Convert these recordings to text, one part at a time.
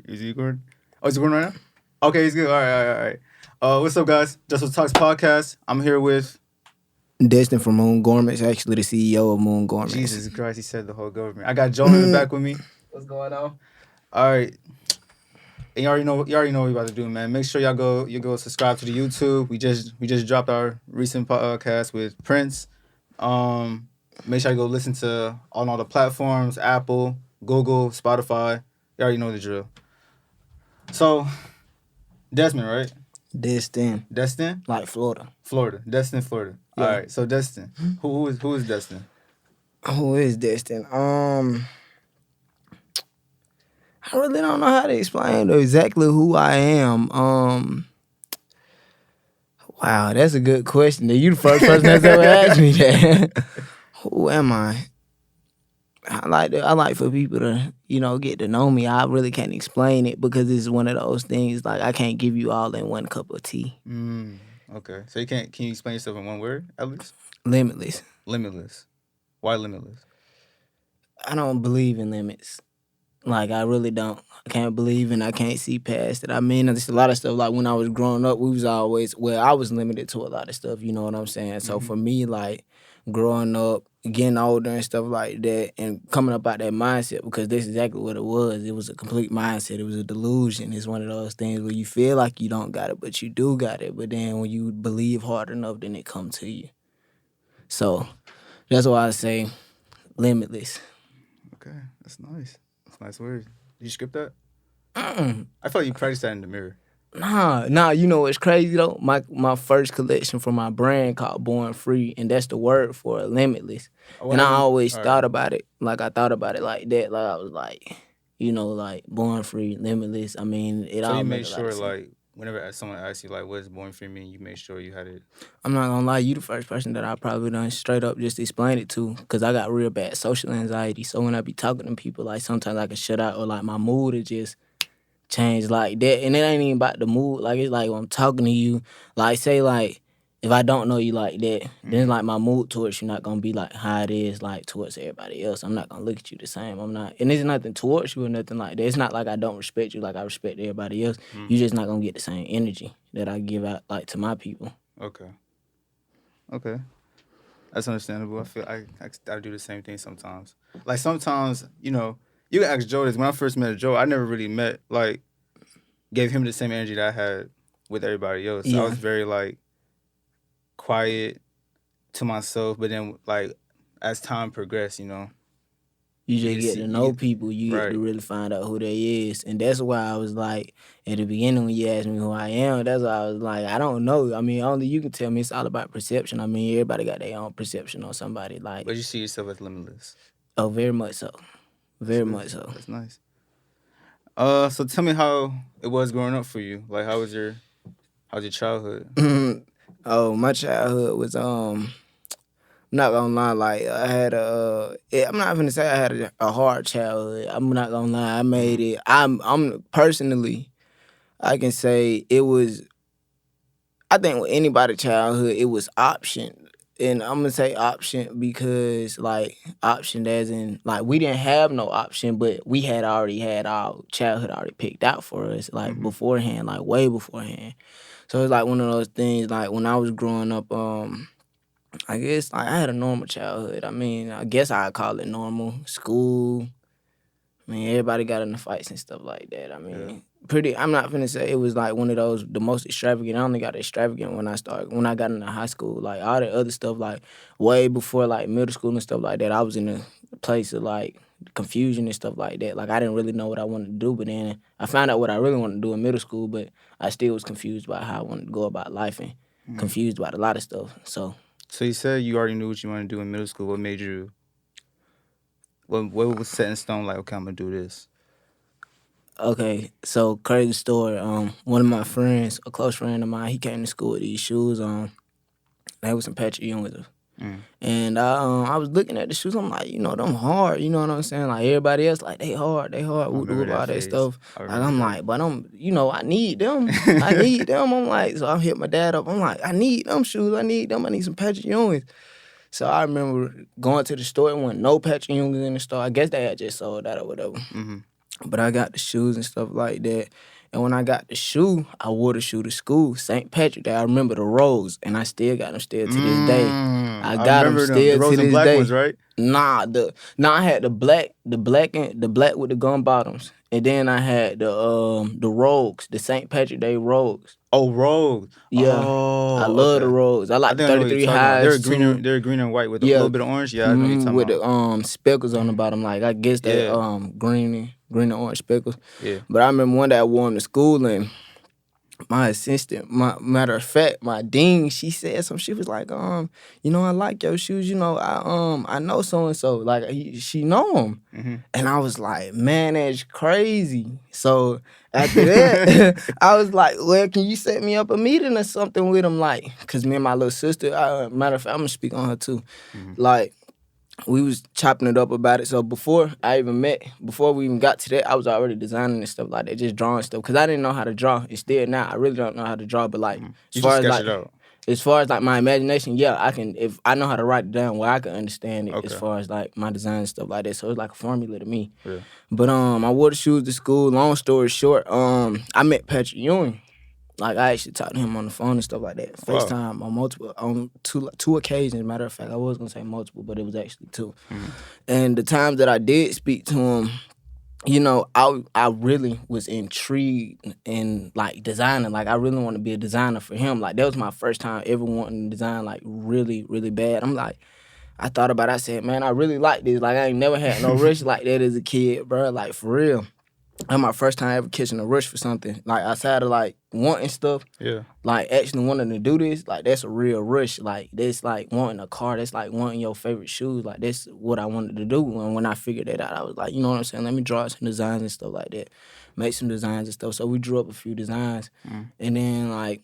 Is he recording? Oh, is he recording right now? Okay, he's good. All right. What's up, guys? Justo Talks podcast. I'm here with Destin from Moon Garments, actually the CEO of Moon Garments. Jesus Christ. He said the whole government. I got Joan in the back with me. What's going on? All right. And you already know. You already know what we about to do, man. Make sure y'all go subscribe to the YouTube. We just dropped our recent podcast with Prince. Make sure you go listen to on all the platforms: Apple, Google, Spotify. You already know the drill. So, Desmond, right? Destin, Destin? like Florida. Florida. Destin, Florida. Yeah. All right. So Destin, who is Destin? Who is Destin? I really don't know how to explain exactly who I am. Wow, that's a good question. You the first person that's ever asked me that. Who am I? I like for people to, get to know me. I really can't explain it because it's one of those things like I can't give you all in one cup of tea. Okay. So can you explain yourself in one word at least? Limitless. Limitless. Why limitless? I don't believe in limits. Like, I really don't. I can't believe and I can't see past it. I mean, there's a lot of stuff, like, when I was growing up, I was limited to a lot of stuff, you know what I'm saying? So, for me, like, growing up, getting older and stuff like that, and coming up out that mindset, because that's exactly what it was. It was a complete mindset. It was a delusion. It's one of those things where you feel like you don't got it, but you do got it. But then when you believe hard enough, then it come to you. So, that's why I say limitless. Okay. That's nice. Nice words. Did you script that? Mm-mm. I felt you practiced that in the mirror. Nah. You know what's crazy though? My first collection from my brand called Born Free, and that's the word for limitless. And I always thought about it. Like, I thought about it like that. Like, I was like, like Born Free, limitless. I mean, it all. So you made made sure, like, whenever someone asks you, like, what does Born Free mean, you made sure you had it. I'm not gonna lie, you the first person that I probably done straight up just explain it to, because I got real bad social anxiety. So when I be talking to people, like, sometimes I can shut out, or like my mood is just change like that. And it ain't even about the mood. Like, it's like when I'm talking to you, like, say, like, if I don't know you like that, then like my mood towards you not gonna be like how it is like towards everybody else. I'm not gonna look at you the same. I'm not, and it's nothing towards you or nothing like that. It's not like I don't respect you like I respect everybody else. You just not gonna get the same energy that I give out like to my people. Okay. That's understandable. I feel I do the same thing sometimes. Like, sometimes, you can ask Joe this. When I first met Joe, I never really gave him the same energy that I had with everybody else. Yeah. I was very, like, quiet to myself, but then, like, as time progressed, You just get to know people. You get to really find out who they is. And that's why I was like, at the beginning when you asked me who I am, that's why I was like, I don't know. I mean, only you can tell me. It's all about perception. I mean, everybody got their own perception on somebody. Like, but you see yourself as limitless. Oh, very much so. Very much so. That's nice. So tell me how it was growing up for you. Like, how's your childhood? Oh, my childhood was I'm not gonna lie, like, I had I'm not gonna say I had a hard childhood. I'm not gonna lie, I made it. I'm personally, I can say it was, I think with anybody's childhood, it was option. And I'm gonna say option because, like, option as in, like, we didn't have no option, but we had already had our childhood already picked out for us, like, beforehand, like, way beforehand. So it's like one of those things, like, when I was growing up, I guess, like, I had a normal childhood. I mean, I guess I'd call it normal. School. I mean, everybody got in the fights and stuff like that. I mean, I'm not finna say it was like one of those, the most extravagant. I only got extravagant when I got into high school. Like, all the other stuff, like, way before, like, middle school and stuff like that, I was in a place of, like, confusion and stuff like that. Like, I didn't really know what I wanted to do, but then I found out what I really wanted to do in middle school, but I still was confused by how I wanted to go about life and confused about a lot of stuff, So you said you already knew what you wanted to do in middle school. What made you? What was set in stone? Like, okay, I'm gonna do this. Okay, so crazy story. One of my friends, a close friend of mine, he came to school with these shoes on. They was some Patrick Ewings. And I was looking at the shoes. I'm like, them hard. You know what I'm saying? Like, everybody else, like, they hard. All that stuff. Like, I'm like, but I need them. I need them. I'm like, so I hit my dad up. I'm like, I need them shoes. I need them. I need some Patrick Ewings. So I remember going to the store. It wasn't no Patrick Ewings in the store. I guess they had just sold out or whatever. But I got the shoes and stuff like that. And when I got the shoe, I wore the shoe to school. St. Patrick Day, I remember the rose, and I still got them still to this day. I got them remember the still rose to and this black day. ones, right? I had the black with the gum bottoms, and then I had the rogues, the St. Patrick Day rogues. Oh, rogues. Yeah, Oh, I love okay. the rogues. I like think I know what 33 you're talking about. highs too. They're green and white with a little bit of orange. Yeah, I know what you're talking with about. the speckles on the bottom, like I guess that green and orange speckles. Yeah. But I remember one day I wore them to school, and my assistant, matter of fact, my dean, she said something. She was like, you know, I like your shoes. You know, I know so and so. Like she know him, and I was like, man, that's crazy. So after that, I was like, well, can you set me up a meeting or something with him? Like, cause me and my little sister, matter of fact, I'm gonna speak on her too. Like, we was chopping it up about it. So before we even got to that, I was already designing and stuff like that, just drawing stuff. Cause I didn't know how to draw. And still now, I really don't know how to draw. But like, as far as like my imagination, yeah, I can. If I know how to write it down, where I can understand it. Okay. As far as like my design and stuff like that, so it's like a formula to me. Yeah. But I wore the shoes to school. Long story short, I met Patrick Ewing. Like, I actually talked to him on the phone and stuff like that. FaceTime on two occasions. Matter of fact, I was going to say multiple, but it was actually two. And the times that I did speak to him, you know, I really was intrigued in, like, designing. Like, I really want to be a designer for him. Like, that was my first time ever wanting to design, like, really, really bad. I'm like, I thought about it. I said, man, I really like this. Like, I ain't never had no rush like that as a kid, bro. Like, for real. That's my first time ever catching a rush for something. Like, outside of, like, wanting stuff. Yeah. Like, actually wanting to do this, like, that's a real rush. Like, that's like wanting a car. That's like wanting your favorite shoes. Like, that's what I wanted to do. And when I figured that out, I was like, you know what I'm saying? Let me draw some designs and stuff like that. Make some designs and stuff. So we drew up a few designs. And then, like,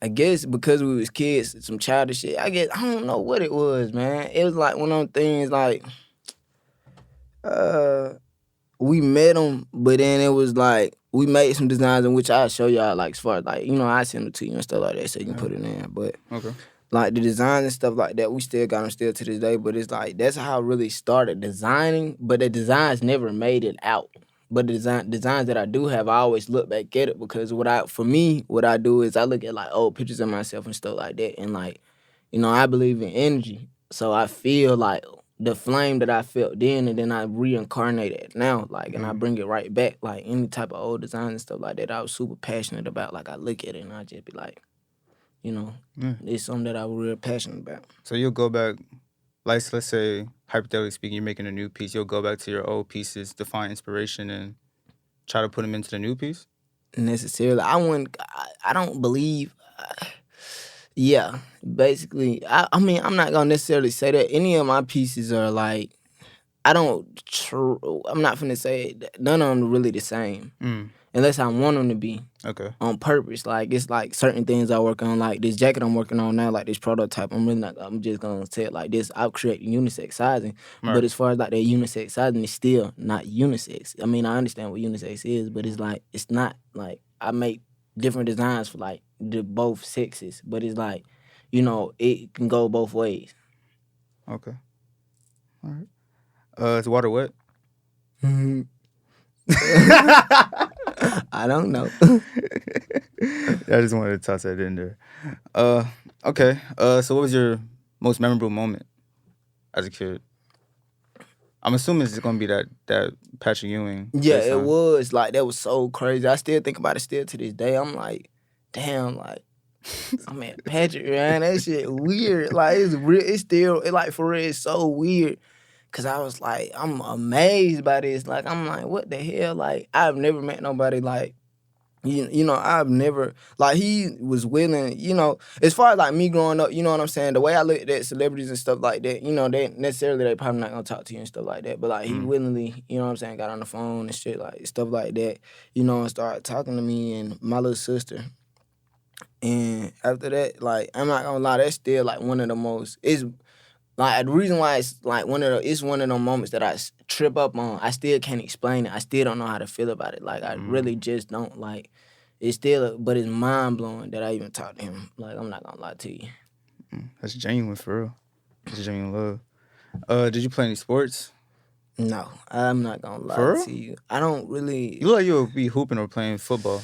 I guess because we was kids, some childish shit, I don't know what it was, man. It was like one of them things, like, we met him, but then it was like, we made some designs in which I'll show y'all, like, as far as, like, you know, I send them to you and stuff like that so you can put it in. But, like, the designs and stuff like that, we still got them still to this day. But it's like, that's how I really started designing. But the designs never made it out. But the designs that I do have, I always look back at it because what I do is I look at, like, old pictures of myself and stuff like that. And, like, you know, I believe in energy. So I feel like the flame that I felt then, and then I reincarnate it now, like, and I bring it right back, like, any type of old design and stuff like that, I was super passionate about. Like, I look at it and I just be like, you know, it's something that I was real passionate about. So you'll go back, like, let's say, hypothetically speaking, you're making a new piece, you'll go back to your old pieces to find inspiration and try to put them into the new piece? Necessarily. I don't believe... Yeah, basically. I mean, I'm not gonna necessarily say that any of my pieces are like, I'm not finna say none of them are really the same. Unless I want them to be. Okay. On purpose. Like, it's like certain things I work on, like this jacket I'm working on now, like this prototype, I'm just gonna say it like this. I'll create unisex sizing. Right. But as far as like that unisex sizing, it's still not unisex. I mean, I understand what unisex is, but it's like, it's not like, I make different designs for like the both sexes, but it's like, you know, it can go both ways. Okay. All right. Is water wet? I don't know. I just wanted to toss that in there. Okay. So what was your most memorable moment as a kid? I'm assuming it's gonna be that Patrick Ewing. Yeah, it was. Like, that was so crazy. I still think about it still to this day. I'm like, damn, like, I mean, Patrick, man, that shit weird. Like, it's real. It's still, like, for real, it's so weird. Cause I was like, I'm amazed by this. Like, I'm like, what the hell? Like, I've never met nobody like, you know, I've never, like, he was willing, you know, as far as like me growing up, you know what I'm saying? The way I looked at celebrities and stuff like that, you know, they probably not gonna talk to you and stuff like that. But like, he willingly, you know what I'm saying, got on the phone and shit, like, stuff like that, you know, and started talking to me and my little sister. And after that, like, I'm not gonna lie, that's still like one of the most, it's like, the reason why it's like it's one of those moments that I trip up on. I still can't explain it. I still don't know how to feel about it. Like, I really just don't, like, it's still, but it's mind-blowing that I even talked to him. Like, I'm not gonna lie to you. That's genuine, for real. That's genuine love. Did you play any sports? No, I'm not gonna lie For real? to you. I don't really. You look like you'll be hooping or playing football.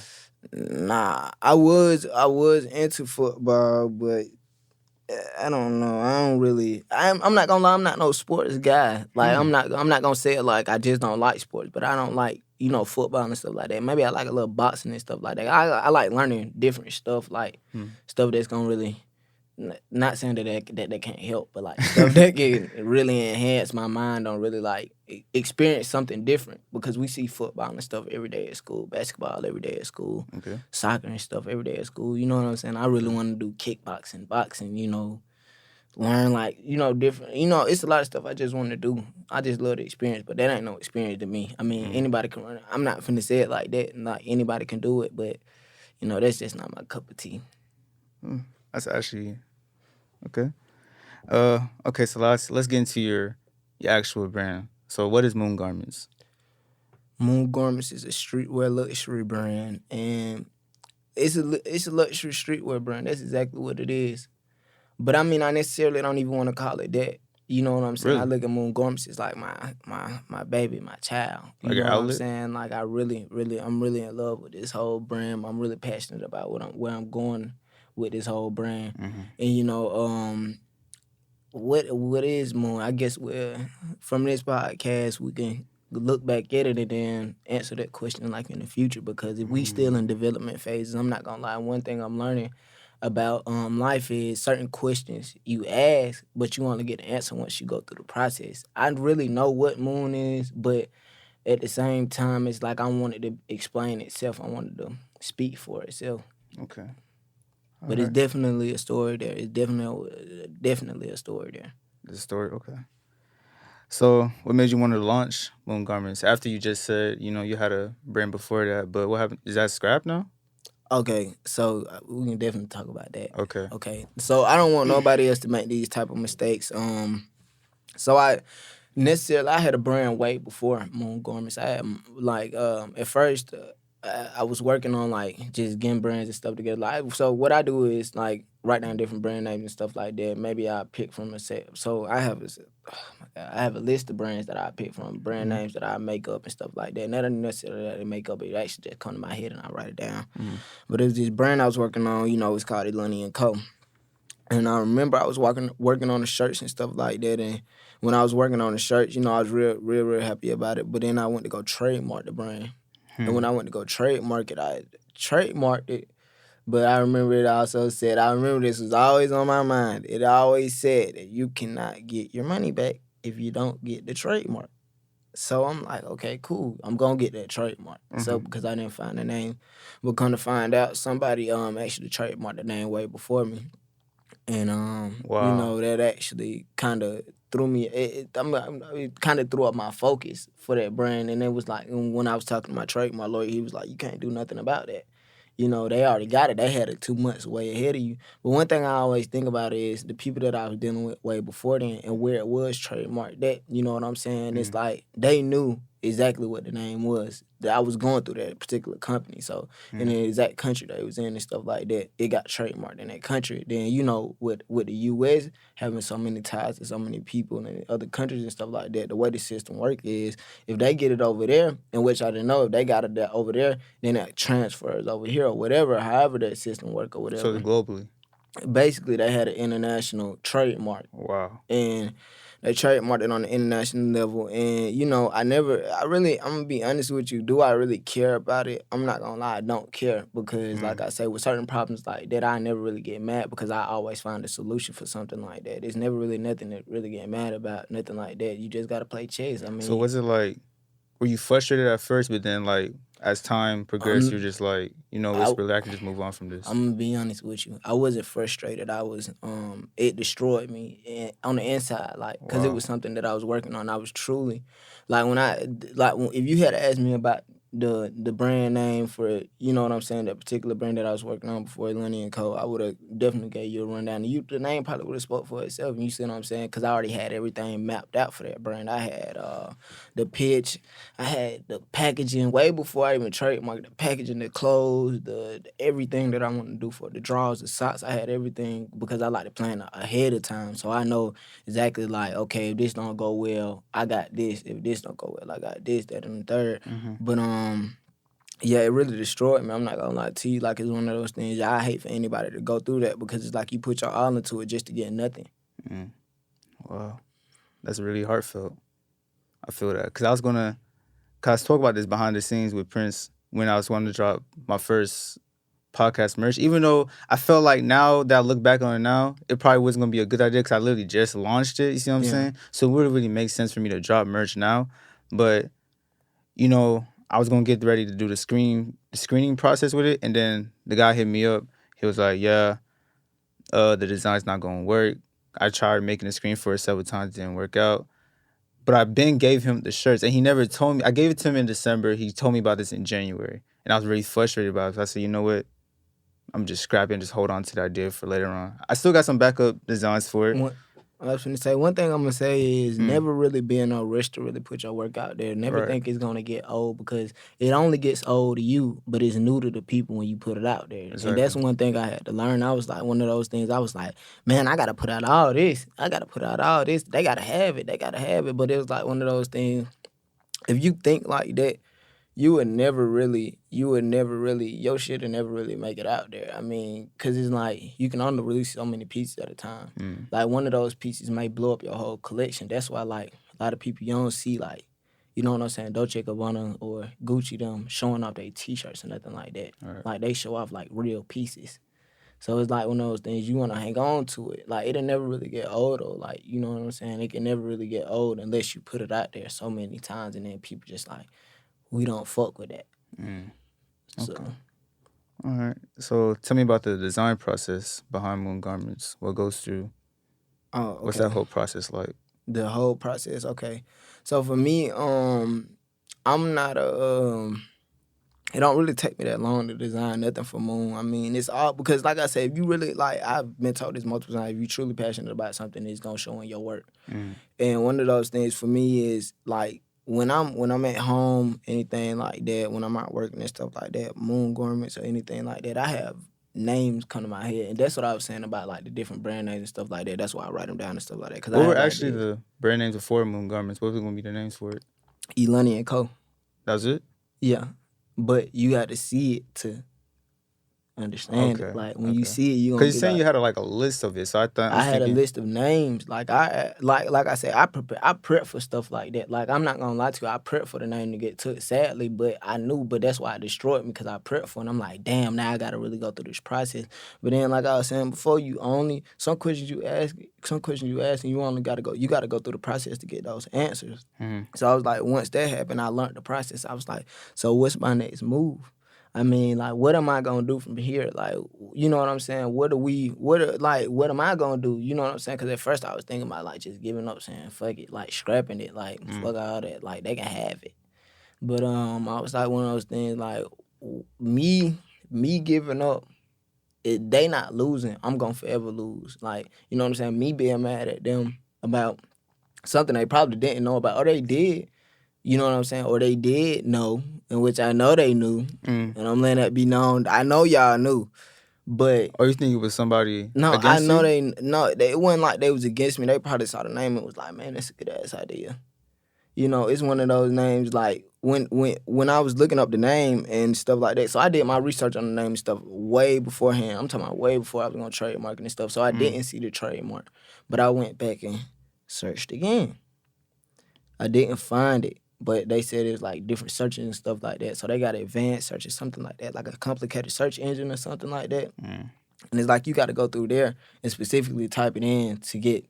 Nah, I was into football, but I don't know. I don't really. I'm not gonna lie. I'm not no sports guy. Like I'm not gonna say it like I just don't like sports, but I don't like football and stuff like that. Maybe I like a little boxing and stuff like that. I like learning different stuff, like stuff that's gonna really. Not saying that they can't help, but like stuff that can really enhance my mind on really like experience something different, because we see football and stuff every day at school, basketball every day at school, soccer and stuff every day at school. You know what I'm saying? I really want to do kickboxing, boxing. Learn like different. It's a lot of stuff I just want to do. I just love the experience, but that ain't no experience to me. I mean, anybody can run it. I'm not finna say it like that. Like anybody can do it, but that's just not my cup of tea. That's actually okay. Okay, so let's get into your actual brand. So what is Moon Garments? Moon Garments is a streetwear luxury brand, and it's a luxury streetwear brand. That's exactly what it is. But I mean, I necessarily don't even want to call it that. You know what I'm saying? Really? I look at Moon Garments as like my baby, my child. You Like know an what I'm outlet? saying? Like I'm really in love with this whole brand. I'm really passionate about where I'm going with this whole brand. And what is Moon? I guess from this podcast we can look back at it and then answer that question like in the future, because if we still in development phases, I'm not gonna lie, one thing I'm learning about life is certain questions you ask, but you only get the answer once you go through the process. I really know what Moon is, but at the same time, it's like I wanted to explain itself. I wanted to speak for itself. Okay. But it's definitely a story there. It's definitely a story there. The story, okay. So what made you want to launch Moon Garments after you just said, you had a brand before that, but what happened? Is that scrapped now? Okay, so we can definitely talk about that. Okay. Okay, so I don't want nobody else to make these type of mistakes. So I had a brand way before Moon Garments. I had at first I was working on like just getting brands and stuff together. So what I do is like write down different brand names and stuff like that. Maybe I pick from a set. So I have a list of brands that I pick from, brand names that I make up and stuff like that. Not necessarily that I make up, it actually just come to my head and I write it down. But it was this brand I was working on, it's called Eloni Mckie. And I remember I was working on the shirts and stuff like that. And when I was working on the shirts, I was real happy about it. But then I went to go trademark the brand. And when I went to go trademark it, I trademarked it. But I remember it also said, this was always on my mind. It always said that you cannot get your money back if you don't get the trademark. So I'm like, okay, cool. I'm going to get that trademark. So because I didn't find the name. But come to find out, somebody actually trademarked the name way before me. And, that actually kind of threw me, it kind of threw up my focus for that brand. And it was like, when I was talking to my trademark lawyer, he was like, you can't do nothing about that. They already got it. They had it 2 months way ahead of you. But one thing I always think about is the people that I was dealing with way before then and where it was trademarked. That, you know what I'm saying? It's like they knew exactly what the name was. That I was going through that particular company. So in the exact country that it was in and stuff like that, it got trademarked in that country. Then, with the U.S. having so many ties to so many people in other countries and stuff like that, the way the system works is if they get it over there, in which I didn't know, if they got it over there, then that transfers over here or whatever, however that system work or whatever. So globally? Basically, they had an international trademark. Wow. And they trademarked it on the international level. And, I'm going to be honest with you, do I really care about it? I'm not going to lie, I don't care. Because, like I say, with certain problems like that, I never really get mad because I always find a solution for something like that. There's never really nothing to really get mad about, nothing like that. You just got to play chess. I mean, so was it like, were you frustrated at first, but then like as time progressed, you're just like, I can just move on from this? I'm gonna be honest with you. I wasn't frustrated. I was, it destroyed me on the inside, like, because it was something that I was working on. I was truly, like, if you had asked me about the brand name for, you know what I'm saying, that particular brand that I was working on before Eloni Co., I would have definitely gave you a rundown. The name probably would have spoke for itself, you see what I'm saying? Because I already had everything mapped out for that brand. I had the pitch, I had the packaging way before I even trademarked the packaging, the clothes, the everything that I want to do for the drawers, the socks. I had everything because I like to plan ahead of time. So I know exactly like, okay, if this don't go well, I got this. If this don't go well, I got this, that, and the third. But yeah, it really destroyed me. I'm not gonna lie to you. Like, it's one of those things. I hate for anybody to go through that because it's like you put your all into it just to get nothing. Wow, that's really heartfelt. I feel that because I was talk about this behind the scenes with Prince when I was wanting to drop my first podcast merch. Even though I felt like now that I look back on it now, it probably wasn't gonna be a good idea because I literally just launched it. You see what I'm saying? So it wouldn't really make sense for me to drop merch now. But you know, I was gonna get ready to do the screening process with it, and then the guy hit me up. He was like, "Yeah, the design's not gonna work. I tried making a screen for it several times, it didn't work out." But I Ben gave him the shirts, and he never told me. I gave it to him in December. He told me about this in January, and I was really frustrated about it. So I said, you know what? I'm just scrapping, just hold on to the idea for later on. I still got some backup designs for it. I was going to say, one thing I'm going to say is never really be in no rush to really put your work out there. Never think it's going to get old because it only gets old to you, but it's new to the people when you put it out there. Exactly. And that's one thing I had to learn. I was like, one of those things, I was like, man, I got to put out all this. I got to put out all this. They got to have it. They got to have it. But it was like one of those things, if you think like that, your shit would never really make it out there. I mean, because it's like, you can only release so many pieces at a time. Like, one of those pieces might blow up your whole collection. That's why, like, a lot of people, you don't see, like, you know what I'm saying, Dolce & Gabbana or Gucci them showing off their T-shirts or nothing like that. Right. Like, they show off, like, real pieces. So it's like one of those things, you want to hang on to it. Like, it'll never really get old, or, like, you know what I'm saying? It can never really get old unless you put it out there so many times, and then people just like, we don't fuck with that. Okay. So. All right. So tell me about the design process behind Moon Garments. What goes through? Oh, okay. What's that whole process like? The whole process, okay. So for me, I'm not it don't really take me that long to design nothing for Moon. I mean, it's all because, like I said, if you really, like, I've been told this multiple times, if you're truly passionate about something, it's gonna show in your work. And one of those things for me is, like, when I'm at home, anything like that, when I'm out working and stuff like that, Moon Garments or anything like that, I have names come to my head. And that's what I was saying about, like, the different brand names and stuff like that. That's why I write them down and stuff like that. What were actually the brand names before Moon Garments? What was going to be the names for it? Eloni Co. That was it? Yeah. But you got to see it to understand it. Like, when you see it, you gonna. Because you're saying, like, you had a list of it, so I had a list of names. Like, like I said, I prep for stuff like that. Like, I'm not gonna lie to you, I prep for the name to get took, sadly, but I knew, but that's why it destroyed me, because I prepped for it. And I'm like, damn, now I gotta really go through this process. But then, like I was saying before, some questions you ask, and you only gotta go through the process to get those answers. So I was like, once that happened, I learned the process. I was like, so what's my next move? I mean, like, what am I gonna do from here? Like, you know what I'm saying? What am I gonna do? You know what I'm saying? Because at first I was thinking about, like, just giving up, saying fuck it, like, scrapping it, like, fuck all that, like, they can have it. But I was like, one of those things, like, me giving up, they not losing, I'm gonna forever lose. Like, you know what I'm saying? Me being mad at them about something they probably didn't know about, or they did. You know what I'm saying? Or they did know, in which I know they knew, and I'm letting that be known. I know y'all knew, but... Or you think it was somebody No, against I know you? it wasn't like they was against me. They probably saw the name and was like, man, that's a good-ass idea. You know, it's one of those names, like, when I was looking up the name and stuff like that, so I did my research on the name and stuff way beforehand. I'm talking about way before I was going to trademark and stuff, so I didn't see the trademark. But I went back and searched again. I didn't find it. But they said it's like different searches and stuff like that. So they got advanced searches, something like that, like a complicated search engine or something like that. And it's like you got to go through there and specifically type it in to get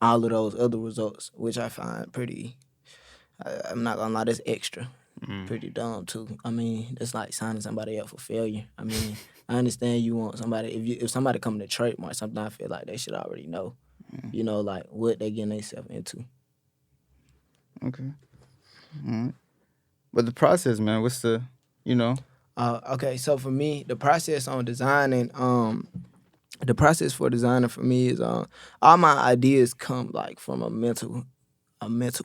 all of those other results, which I find pretty, I'm not going to lie, that's extra. Pretty dumb, too. I mean, that's like signing somebody up for failure. I mean, I understand you want somebody, if somebody coming to trademark something, I feel like they should already know, you know, like what they getting themselves into. Okay. All right. But the process, man, what's the, you know? Okay, so for me, the process on designing, the process for designing for me is all my ideas come like from a mental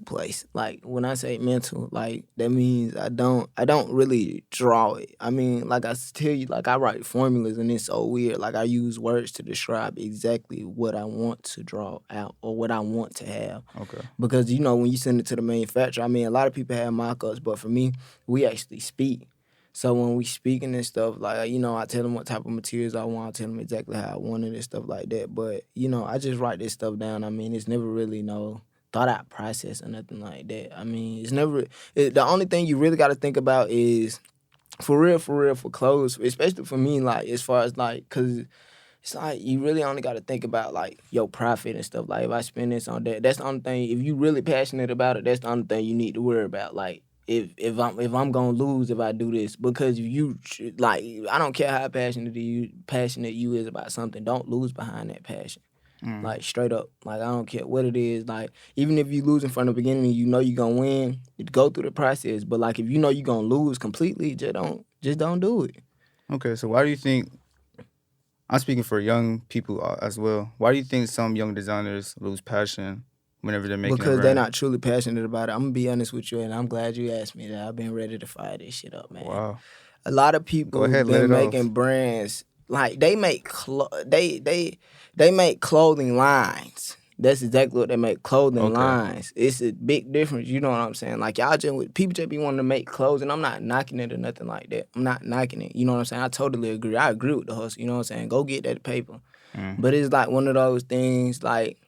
place. Like when I say mental, like that means I don't really draw it. I mean, like I tell you, like I write formulas and it's so weird. Like I use words to describe exactly what I want to draw out or what I want to have. Okay. Because you know when you send it to the manufacturer, I mean a lot of people have mock-ups, but for me, we actually speak. So when we speaking and stuff, like you know, I tell them what type of materials I want. I tell them exactly how I want it and stuff like that. But you know, I just write this stuff down. I mean, it's never really no thought out process or nothing like that. I mean, it's never. The only thing you really got to think about is for real, for clothes, especially for me, like as far as like, cause it's like you really only got to think about like your profit and stuff. Like if I spend this on that, that's the only thing. If you really passionate about it, that's the only thing you need to worry about. Like if I'm gonna lose if I do this, because if you like, I don't care how passionate you is about something. Don't lose behind that passion. Like straight up, like I don't care what it is. Like even if you losing from the beginning, you know you gonna win. Go through the process. But like if you know you gonna lose completely, just don't do it. Okay, so why do you think, I'm speaking for young people as well, why do you think some young designers lose passion whenever they're making a Because they're brand? not truly passionate about it. I'm gonna be honest with you, and I'm glad you asked me that. I've been ready to fire this shit up, man. Wow. A lot of Go people ahead, let been it making off. brands like they make clothing lines. That's exactly what they make, clothing Okay. lines. It's a big difference, you know what I'm saying? Like y'all people just be wanting to make clothes, and I'm not knocking it or nothing like that. I'm not knocking it, you know what I'm saying? I totally agree. I agree with the hustle, you know what I'm saying? Go get that paper. But it's like one of those things like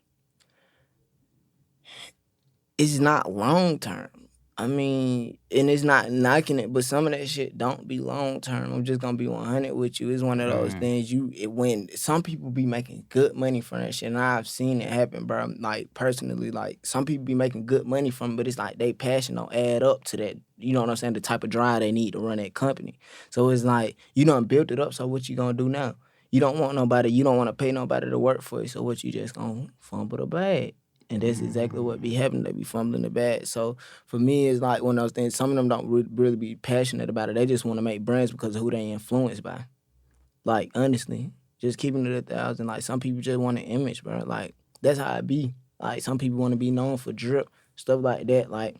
it's not long term. I mean, and it's not knocking it, but some of that shit don't be long term. I'm just gonna be 100 with you. It's one of those things when some people be making good money from that shit, and I've seen it happen, bro. Like personally, like some people be making good money from it, but it's like they passion don't add up to that. You know what I'm saying? The type of drive they need to run that company. So it's like you done built it up. So what you gonna do now? You don't want nobody. You don't want to pay nobody to work for you. So what you just gonna fumble the bag? And that's exactly what be happening. They be fumbling the bag. So for me, it's like one of those things. Some of them don't really be passionate about it. They just want to make brands because of who they influenced by. Like honestly, just keeping it 1,000. Like some people just want an image, bro. Like that's how it be. Like some people want to be known for drip, stuff like that. Like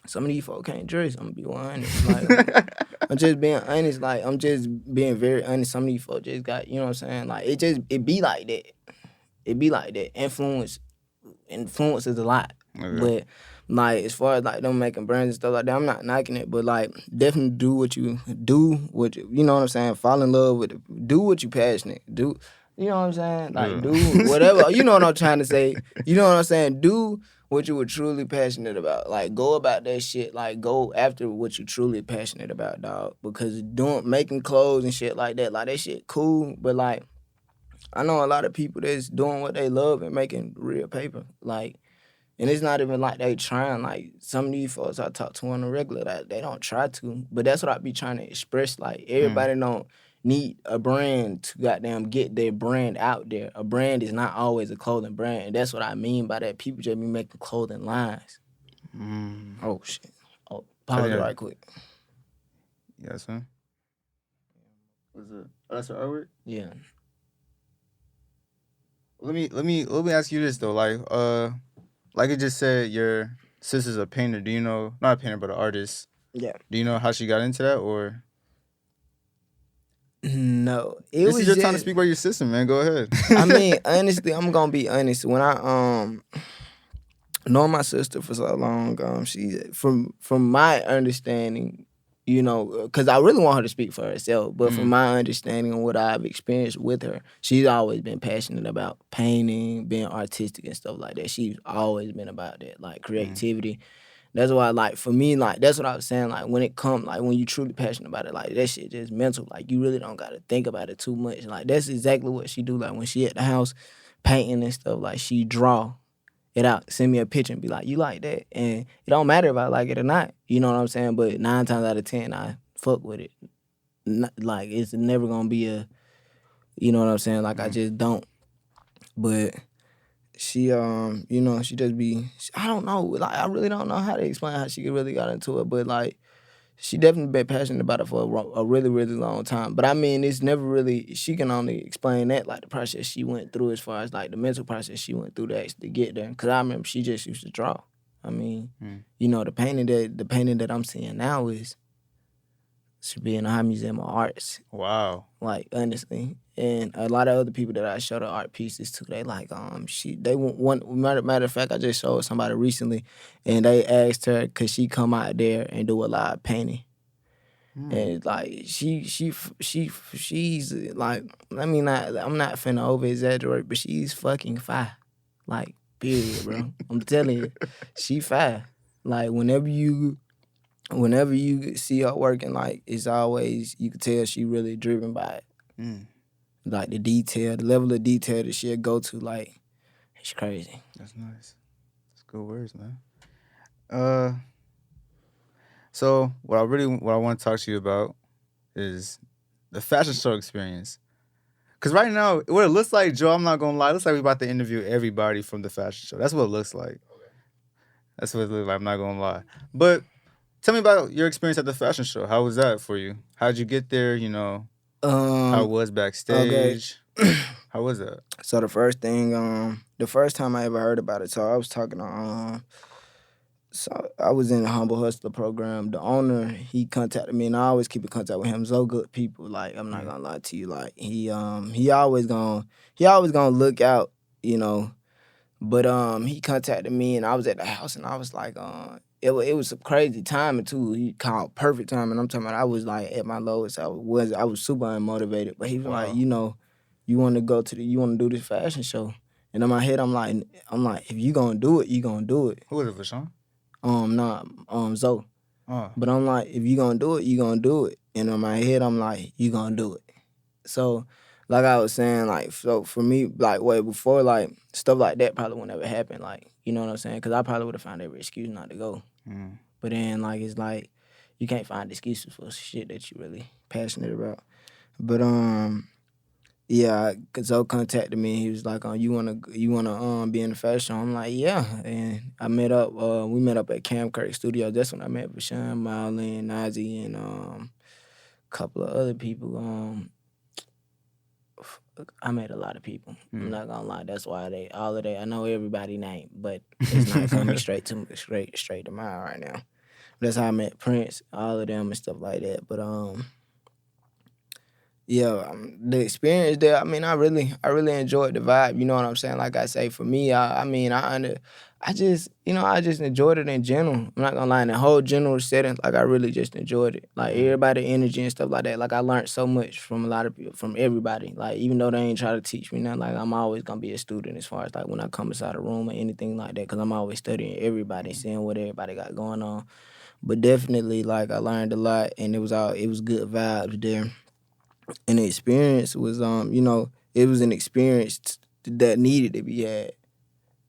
some of these folk can't dress. I'm gonna be 100. Like I'm just being honest. Like I'm just being very honest. Some of these folk just got, you know what I'm saying? Like it be like that. It be like that. Influences a lot. Okay. But like as far as like them making brands and stuff like that, I'm not knocking it, but like definitely do what you you know what I'm saying? Fall in love with it. Do what you passionate. Do you know what I'm saying? Like do whatever. You know what I'm trying to say. You know what I'm saying? Do what you were truly passionate about. Like go about that shit. Like go after what you truly passionate about, dog. Because making clothes and shit like that shit cool, but like I know a lot of people that's doing what they love and making real paper. Like, and it's not even like they trying. Like, some of these folks I talk to on the regular, that they don't try to. But that's what I be trying to express. Like, everybody don't need a brand to goddamn get their brand out there. A brand is not always a clothing brand. And that's what I mean by that. People just be making clothing lines. Oh, shit. Oh, pause it right quick. Yes, sir. What's it? Oh, that's her artwork? Yeah. Let me ask you this though. Like you just said, your sister's a painter. Do you know, not a painter, but an artist? Yeah. Do you know how she got into that, or? No. This is your time to speak about your sister, man. Go ahead. I mean, honestly, I'm gonna be honest. When I knowing my sister for so long, she from my understanding, you know, because I really want her to speak for herself. But from my understanding and what I've experienced with her, she's always been passionate about painting, being artistic and stuff like that. She's always been about that, like creativity. That's why, like, for me, like, that's what I was saying. Like, when it comes, like, when you truly passionate about it, like, that shit just mental. Like, you really don't got to think about it too much. Like, that's exactly what she do. Like, when she at the house painting and stuff, like, she draw it out, send me a picture and be like, you like that? And it don't matter if I like it or not. You know what I'm saying? But 9 times out of 10, I fuck with it. Like, it's never going to be you know what I'm saying? Like, I just don't. But she, you know, she just be, I don't know. Like, I really don't know how to explain how she really got into it. But, like, she definitely been passionate about it for a really, really long time. But I mean, it's never really, she can only explain that, like the process she went through as far as like the mental process she went through to actually get there. Cause I remember she just used to draw. I mean, you know, the painting that I'm seeing now should be in the High Museum of Arts. Wow. Like, honestly. And a lot of other people that I show the art pieces to, they like, they want one, matter of fact, I just showed somebody recently, and they asked her, could she come out there and do a live painting? And like, she's like, I'm not finna over exaggerate, but she's fucking fire. Like, period, bro. I'm telling you, she fire. Like, whenever you see her working, like, it's always, you can tell she really driven by it. Like, the level of detail that she'll go to, like, it's crazy. That's nice. That's good words, man. So what I want to talk to you about is the fashion show experience. Cause right now, what it looks like, Joe, I'm not gonna lie, it looks like we're about to interview everybody from the fashion show. That's what it looks like. That's what it looks like, I'm not gonna lie. But tell me about your experience at the fashion show. How was that for you? How'd you get there? You know, how it was backstage. Okay. How was that? So the first time I ever heard about it, so I was talking to, so I was in the Humble Hustler program. The owner, he contacted me, and I always keep in contact with him. So good people, like, I'm not gonna lie to you, like, he always gonna look out, you know. But he contacted me, and I was at the house, and I was like, it was some crazy timing too. He called perfect timing. I'm talking about, I was like at my lowest. I was super unmotivated. But he was like, you know, you want to do this fashion show. And in my head, I'm like, if you gonna do it, you gonna do it. Who was it, Vashawn? Zoe. But I'm like, if you gonna do it, you gonna do it. And in my head, I'm like, you gonna do it. So, like I was saying, like, so for me, like, way before, like, stuff like that probably would never happen, like, you know what I'm saying? Because I probably would have found every excuse not to go. But then, like, it's like, you can't find excuses for shit that you're really passionate about. But, yeah, Zoe contacted me. He was like, you wanna be in the fashion? I'm like, yeah. And we met up at Cam Kirk Studios. That's when I met Vashawn, Marlon, Nazi, and a couple of other people. I met a lot of people. I'm not gonna lie. That's why I know everybody's name, but it's not coming straight to mind right now. That's how I met Prince, all of them and stuff like that. But yeah, the experience there, I mean, I really enjoyed the vibe. You know what I'm saying? Like I say, for me, I just enjoyed it in general. I'm not gonna lie, in the whole general setting, like, I really just enjoyed it. Like, everybody energy and stuff like that. Like, I learned so much from a lot of people, from everybody. Like, even though they ain't try to teach me nothing, like, I'm always gonna be a student as far as, like, when I come inside a room or anything like that, because I'm always studying everybody, seeing what everybody got going on. But definitely, like, I learned a lot, and it was good vibes there. And the experience was, it was an experience that needed to be had.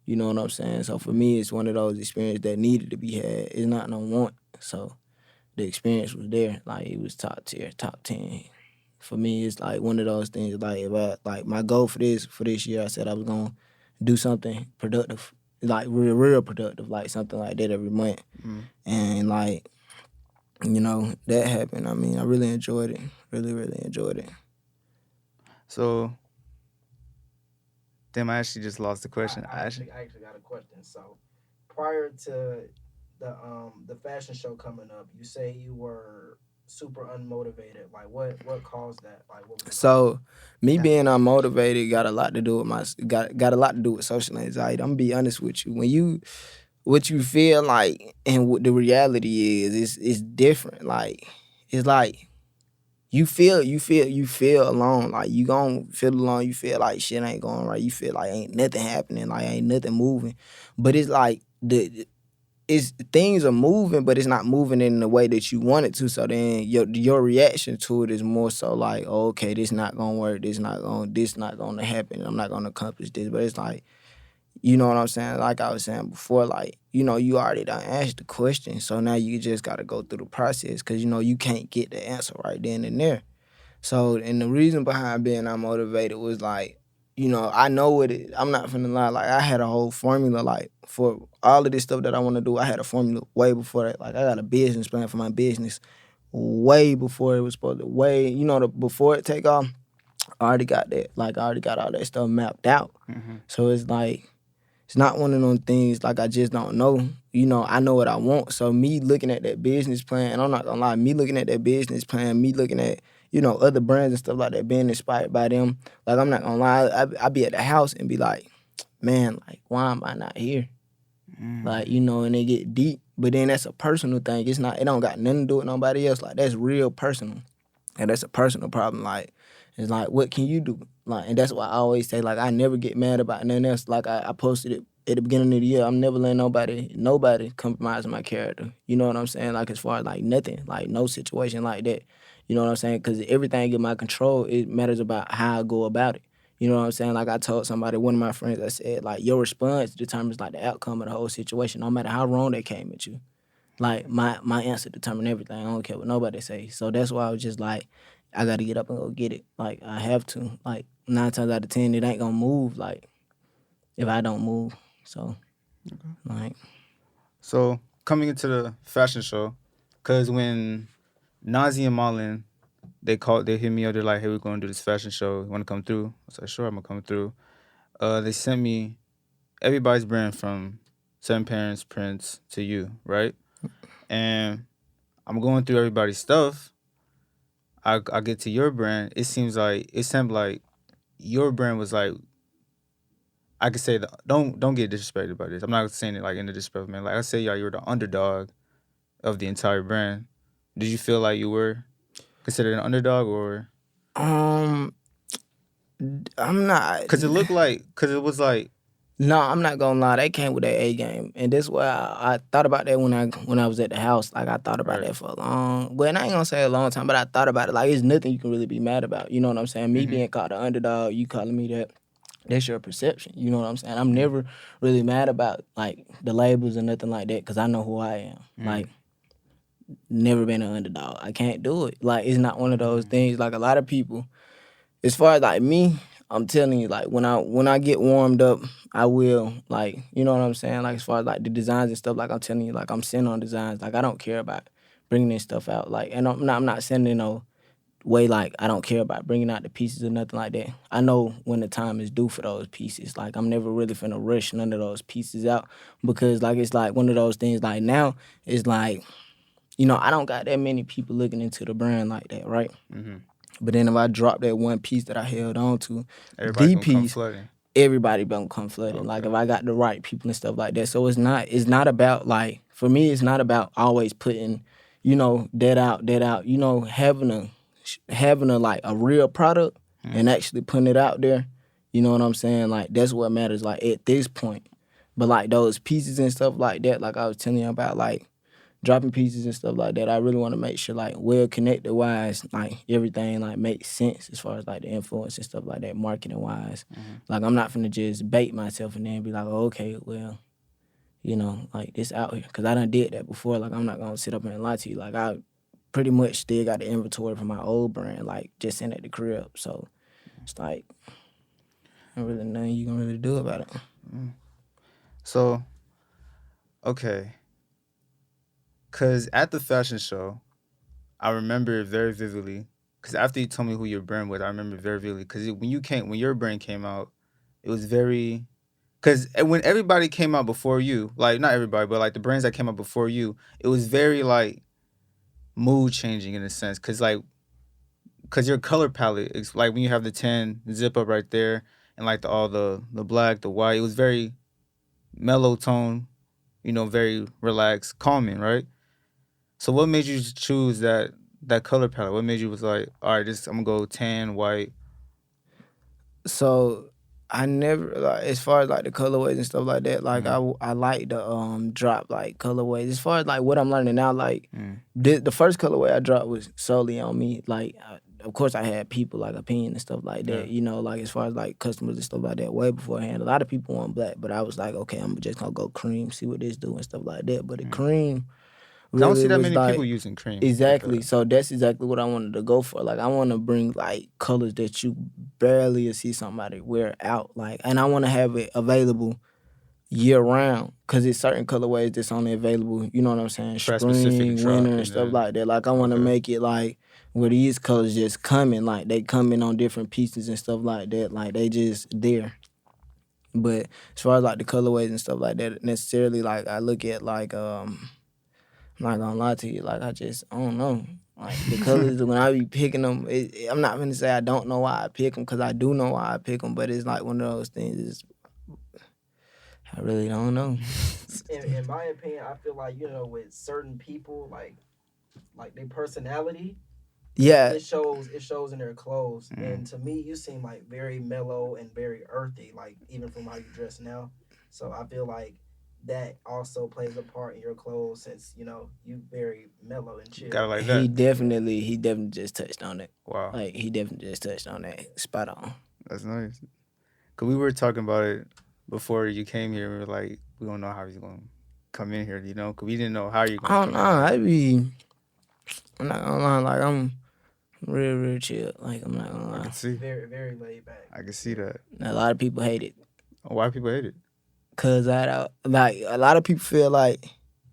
You know what I'm saying? So for me, it's one of those experiences that needed to be had. It's not no want. So the experience was there. Like, it was top tier, top 10. For me, it's like one of those things, like my goal for this year, I said I was going to do something productive, like real productive, like something like that every month. And, like, you know, that happened. I mean, I really enjoyed it. Really, really enjoyed it. So, damn, I actually just lost the question. I actually got a question. So, prior to the fashion show coming up, you say you were super unmotivated. Like, what caused that? Like, what was so me being unmotivated got a lot to do with social anxiety. I'm gonna be honest with you. When what you feel like and what the reality is different. Like, it's like you feel alone. Like, you gonna feel alone. You feel like shit ain't going right. You feel like ain't nothing happening. Like, ain't nothing moving. But it's like things are moving, but it's not moving in the way that you want it to. So then your reaction to it is more so like, oh, okay, this not gonna work. This not gonna happen. I'm not gonna accomplish this. But it's like, you know what I'm saying? Like I was saying before, like, you know, you already done asked the question, so now you just got to go through the process because, you know, you can't get the answer right then and there. So, and the reason behind being unmotivated was like, you know, I know what it. I'm not finna lie. Like I had a whole formula. Like for all of this stuff that I want to do, I had a formula way before that. Like I got a business plan for my business way before it was supposed to. Way, you know, before it take off, I already got that. Like I already got all that stuff mapped out. Mm-hmm. So it's like it's not one of them things like I just don't know. You know, I know what I want. So me looking at that business plan, and I'm not gonna lie, me looking at that business plan, me looking at, you know, other brands and stuff like that, being inspired by them. Like I'm not gonna lie, I be at the house and be like, man, like why am I not here? Like, you know, and they get deep. But then that's a personal thing. It don't got nothing to do with nobody else. Like that's real personal. And that's a personal problem. Like, it's like, what can you do? Like, and that's why I always say, like, I never get mad about nothing else. Like I posted it at the beginning of the year. I'm never letting nobody compromise my character. You know what I'm saying? Like, as far as like nothing, like no situation like that. You know what I'm saying? Because everything in my control, it matters about how I go about it. You know what I'm saying? Like I told somebody, one of my friends, I said, like, your response determines like the outcome of the whole situation, no matter how wrong they came at you. Like my answer determine everything. I don't care what nobody say. So that's why I was just like, I gotta get up and go get it. Like I have to. Like 9 times out of 10, it ain't gonna move. Like if I don't move. So like. So coming into the fashion show, cause when Nazi and Marlon they hit me up. They're like, hey, we're gonna do this fashion show. You wanna come through? I was like, sure, I'm gonna come through. They sent me everybody's brand from Seven Parents, Prince to you, right? And I'm going through everybody's stuff. I get to your brand. It seemed like your brand was like, I could say don't get disrespected by this. I'm not saying it like in the disrespect, man. Like I say, y'all, you were the underdog of the entire brand. Did you feel like you were considered an underdog or? I'm not. Cause it was like. No, I'm not gonna lie. They came with that A game, and this why I thought about that when I was at the house. Like I thought about that for a long. Well, I ain't gonna say a long time, but I thought about it. Like it's nothing you can really be mad about. You know what I'm saying? Me being called the underdog, you calling me that. That's your perception. You know what I'm saying? I'm never really mad about like the labels or nothing like that because I know who I am. Like never been an underdog. I can't do it. Like it's not one of those things. Like a lot of people, as far as like me, I'm telling you, like when I get warmed up, I will, like, you know what I'm saying? Like as far as like the designs and stuff, like I'm telling you, like I'm sitting on designs. Like I don't care about bringing this stuff out. Like, and I'm not sending no way like I don't care about bringing out the pieces or nothing like that. I know when the time is due for those pieces. Like I'm never really finna rush none of those pieces out because like it's like one of those things. Like now it's like, you know, I don't got that many people looking into the brand like that, right? Mm-hmm. But then if I drop that one piece that I held on to, everybody the piece, everybody gonna come flooding. Okay. Like if I got the right people and stuff like that. So it's not about like, for me, it's not about always putting, you know, that out, you know, having a like a real product and actually putting it out there. You know what I'm saying? Like that's what matters like at this point. But like those pieces and stuff like that, like I was telling you about, like dropping pieces and stuff like that, I really want to make sure like well connected wise, like everything like makes sense as far as like the influence and stuff like that, marketing wise. Like I'm not finna just bait myself and then be like, oh, okay, well, you know, like this out here, cause I done did that before. Like I'm not gonna sit up and lie to you. Like I pretty much still got the inventory from my old brand, like just sitting at the crib. So it's like ain't really nothing you can really do about it. So, okay. Because at the fashion show, I remember it very vividly. Because after you told me who your brand was, I remember it very vividly. Because when your brand came out, it was very. Because when everybody came out before you, like not everybody, but like the brands that came out before you, it was very like mood changing in a sense. Because your color palette, it's like when you have the 10 zip up right there, and like all the black, the white, it was very mellow tone, you know, very relaxed, calming, right? So what made you choose that color palette? What made you was like, all right, I'm gonna go tan, white? So I never, like, as far as like the colorways and stuff like that, like I like the drop like colorways. As far as like what I'm learning now, like the first colorway I dropped was solely on me. Like of course I had people like opinion and stuff like that, you know, like as far as like customers and stuff like that way beforehand. A lot of people want black, but I was like, okay, I'm just gonna go cream, see what this do and stuff like that. But the cream I don't see that was many like people using cream. exactly. Like So that's exactly what I wanted to go for. Like I want to bring like colors that you barely see somebody wear out. Like, and I want to have it available year round because it's certain colorways that's only available. You know what I'm saying? for a specific Spring, drop winter, and and stuff then like that. Like I want to okay. make it like where these colors just coming. Like they coming on different pieces and stuff like that. Like they just there. But as far as like the colorways and stuff like that, necessarily like I look at like I'm not gonna lie to you, like I don't know. Like the colors when I be picking them, I'm not gonna say I don't know why I pick them because I do know why I pick them, but it's like one of those things. I really don't know. In my opinion, I feel like with certain people, like their personality, Yeah, it shows in their clothes. And to me, you seem like very mellow and very earthy, like even from how you dress now. So I feel like that also plays a part in your clothes since you very mellow and chill. Got it like he that. definitely just touched on it. Wow. Like he definitely just touched on that. Spot on. That's nice. Cause we were talking about it before you came here. We were like, we don't know how he's gonna come in here, cause we didn't know how you're I gonna don't come know. I'm not gonna lie. Like I'm real chill. Like I'm not gonna in. I lie. can see. Very, very laid back. I can see that. A lot of people hate it. Why people hate it? Cause like a lot of people feel like,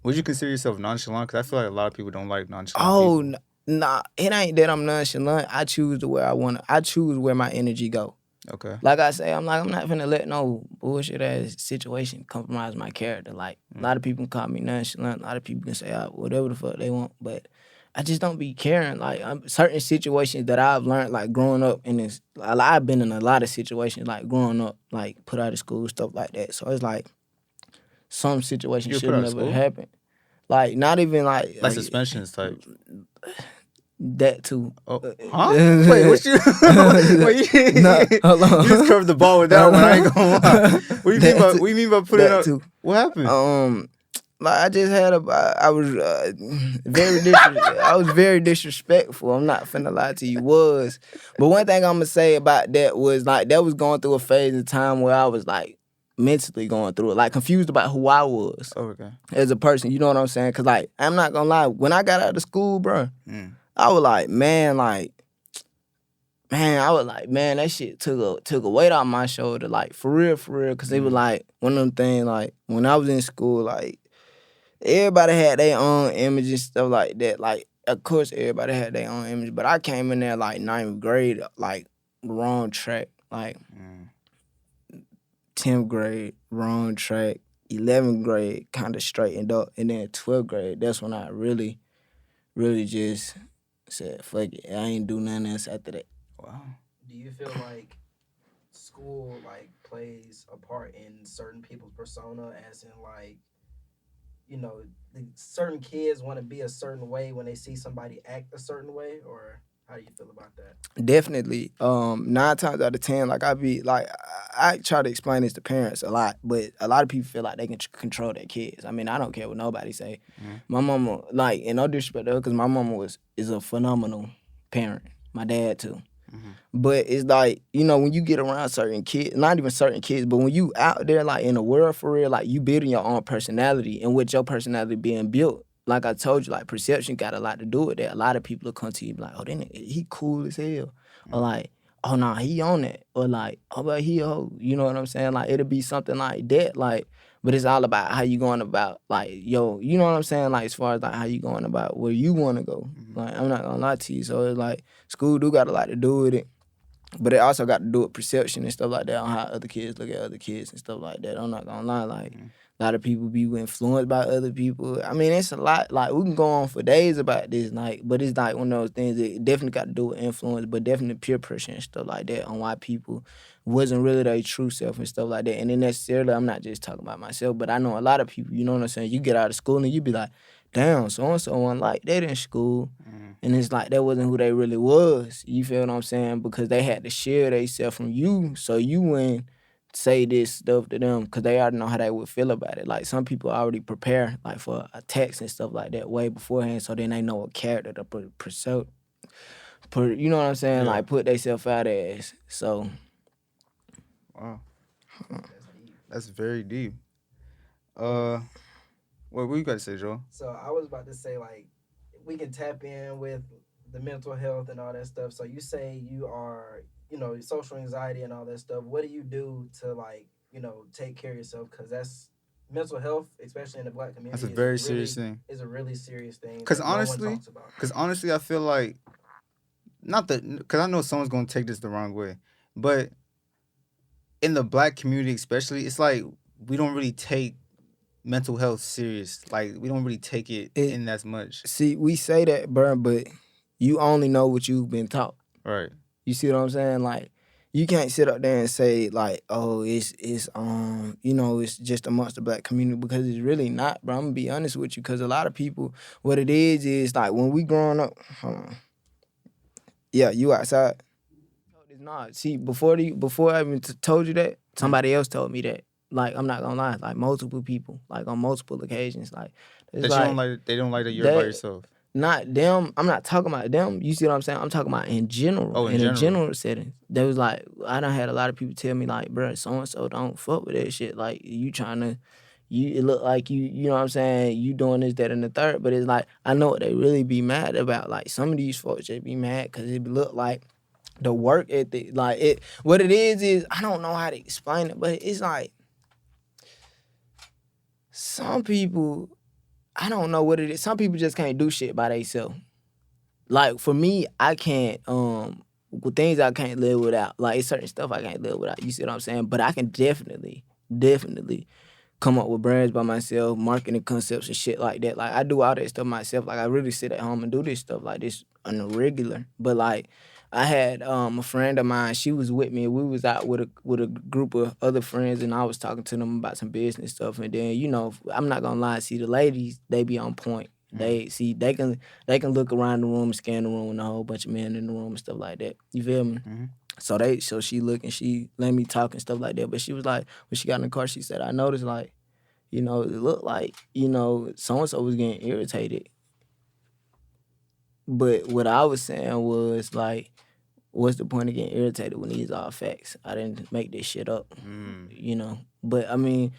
Would you consider yourself nonchalant? Cause I feel like a lot of people don't like nonchalant oh people. nah, it ain't that I'm nonchalant. I choose to where I wanna. I choose where my energy go. Okay. Like I say, I'm not finna let no bullshit ass situation compromise my character. Like a lot of people can call me nonchalant. A lot of people can say whatever the fuck they want, but I just don't be caring. Like certain situations that I've learned, like growing up in this, I've been in a lot of situations, like growing up, like put out of school, stuff like that. So it's like some situations You were should put out of never school? happen. Like not even like Like suspensions type. that too. Oh, huh? Wait, what you? Wait, you, No, hold on. you just curved the ball with that one. I ain't gonna lie. What do you mean by? What do you mean by putting that up? too. What happened? Like I just had I was I was very disrespectful. I'm not finna lie to you, but one thing I'm gonna say about that was like that was going through a phase of time where I was like mentally going through it, like confused about who I was Oh, okay. as a person. You know what I'm saying? Cause like I'm not gonna lie, when I got out of school, bro, I was like, man, I was like, man, that shit took a weight off my shoulder, like for real, cause it was like one of them things, like when I was in school, like everybody had their own image and stuff like that. Like, of course, everybody had their own image, but I came in there like 9th grade, like wrong track, like 10th grade, wrong track, 11th grade, kind of straightened up, and then 12th grade, that's when I really just said, fuck it, I ain't do nothing else after that. Wow. Do you feel like school plays a part in certain people's persona, as in certain kids want to be a certain way when they see somebody act a certain way, or how do you feel about that? Definitely. 9 times out of 10, like I try to explain this to parents a lot, but a lot of people feel like they can control their kids. I mean, I don't care what nobody say. My mama, like, in no disrespect to her, because my mama is a phenomenal parent. My dad too. But it's like, when you get around certain kids, not even certain kids, but when you out there, like, in the world for real, like, you building your own personality, and with your personality being built, like I told you, like, perception got a lot to do with that. A lot of people will come to you like, oh, then he cool as hell. Or like, oh, nah, he on that. Or like, oh, but he hoe. You know what I'm saying? Like, it'll be something like that. Like, but it's all about how you going about, like, yo, you know what I'm saying? Like, as far as, like, how you going about where you want to go. Like, I'm not gonna lie to you. So it's like, school do got a lot to do with it. But it also got to do with perception and stuff like that on how other kids look at other kids and stuff like that. I'm not gonna lie, like a lot of people be influenced by other people. I mean, it's a lot. Like we can go on for days about this, like, but it's like one of those things that definitely got to do with influence, but definitely peer pressure and stuff like that on why people wasn't really their true self and stuff like that. And then necessarily, I'm not just talking about myself, but I know a lot of people. You know what I'm saying? You get out of school and you be like, damn, so and so wasn't like that in school. And it's like that wasn't who they really was. You feel what I'm saying? Because they had to share themselves from you, so you wouldn't say this stuff to them because they already know how they would feel about it. Like some people already prepare like for a text and stuff like that way beforehand, so then they know what character to you know what I'm saying? Yeah. Like put themselves out as. So. Wow. That's very deep. What you got to say, Joe? So I was about to say, like, we can tap in with the mental health and all that stuff. So you say you are, social anxiety and all that stuff. What do you do to, like, take care of yourself? Because that's mental health, especially in the Black That's a community, very serious thing. Is a really serious thing Because that no one honestly, talks about. I feel like, not that, because I know someone's going to take this the wrong way, but in the Black community especially, it's like we don't really take mental health serious. Like, we don't really take it in as much. See, we say that, bro, but you only know what you've been taught. Right. You see what I'm saying? Like, you can't sit up there and say, like, oh, it's it's just amongst the Black community, because it's really not, bro. I'm gonna be honest with you, because a lot of people, what it is like, when we growing up, hold on. Yeah, you outside. It's not. See, before I even told you that, somebody else told me that. Like, I'm not gonna lie, like, multiple people, like, on multiple occasions, like, it's That like, you don't like, they don't like that you're by yourself. Not them. I'm not talking about them. You see what I'm saying? I'm talking about in general. Oh, in a general setting. There was like, I done had a lot of people tell me, like, bro, so and so don't fuck with that shit. Like, you trying to, it look like you know what I'm saying? You doing this, that, and the third. But it's like, I know what they really be mad about. Like, some of these folks just be mad because it look like the work ethic. Like, what it is I don't know how to explain it, but it's like, some people, I don't know what it is. Some people just can't do shit by themselves. Like, for me, I can't, with things I can't live without. Like, it's certain stuff I can't live without. You see what I'm saying? But I can definitely come up with brands by myself, marketing concepts and shit like that. Like, I do all that stuff myself. Like, I really sit at home and do this stuff like this on a regular. But, like, I had a friend of mine, she was with me. We was out with a group of other friends, and I was talking to them about some business stuff. And then, I'm not gonna lie, see, the ladies, they be on point. They can look around the room and scan the room with a whole bunch of men in the room and stuff like that. You feel me? Mm-hmm. So she look and she let me talk and stuff like that. But she was like, when she got in the car, she said, I noticed, like, it looked like, so and so was getting irritated. But what I was saying was, like, what's the point of getting irritated when these are facts? I didn't make this shit up. But I mean,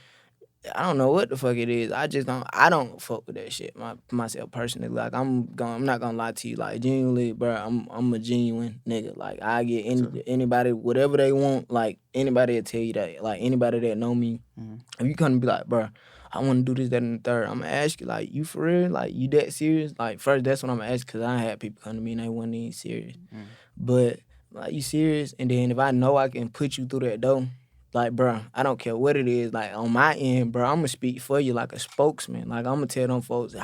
I don't know what the fuck it is. I don't fuck with that shit myself personally. Like, I'm not gonna lie to you. Like, genuinely, bro, I'm a genuine nigga. Like, I get anybody whatever they want. Like, anybody will tell you that. Like, anybody that know me, if you come and be like, bro, I want to do this, that, and the third, I'm gonna ask you, like, you for real? Like, you that serious? Like, first, that's what I'm gonna ask, because I had people come to me and they wasn't even serious. But, like, you serious? And then if I know I can put you through that door, like, bro, I don't care what it is. Like, on my end, bro, I'm going to speak for you like a spokesman. Like, I'm going to tell them folks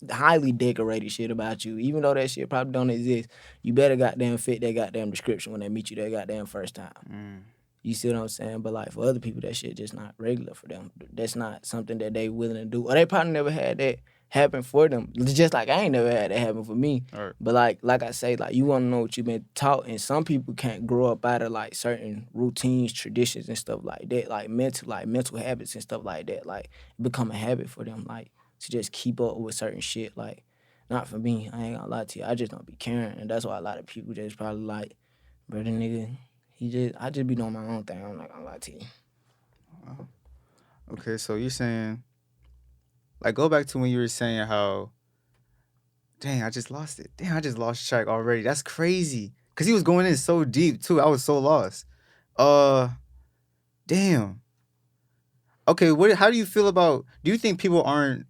highly decorated shit about you. Even though that shit probably don't exist, you better goddamn fit that goddamn description when they meet you that goddamn first time. You see what I'm saying? But, like, for other people, that shit just not regular for them. That's not something that they willing to do. Or they probably never had that happen for them. Just like I ain't never had that happen for me. Right. But like I say, like, you want to know what you've been taught, and some people can't grow up out of, like, certain routines, traditions, and stuff like that, like mental habits and stuff like that. Like, it become a habit for them, like, to just keep up with certain shit. Like, not for me. I ain't gonna lie to you. I just don't be caring, and that's why a lot of people just probably like, brother nigga, I just be doing my own thing. I'm not gonna lie to you. Wow. Okay, so you're saying, like, go back to when you were saying how, dang, I just lost it. Damn, I just lost track already. That's crazy. Because he was going in so deep, too. I was so lost. Damn. Okay, how do you feel about, do you think people aren't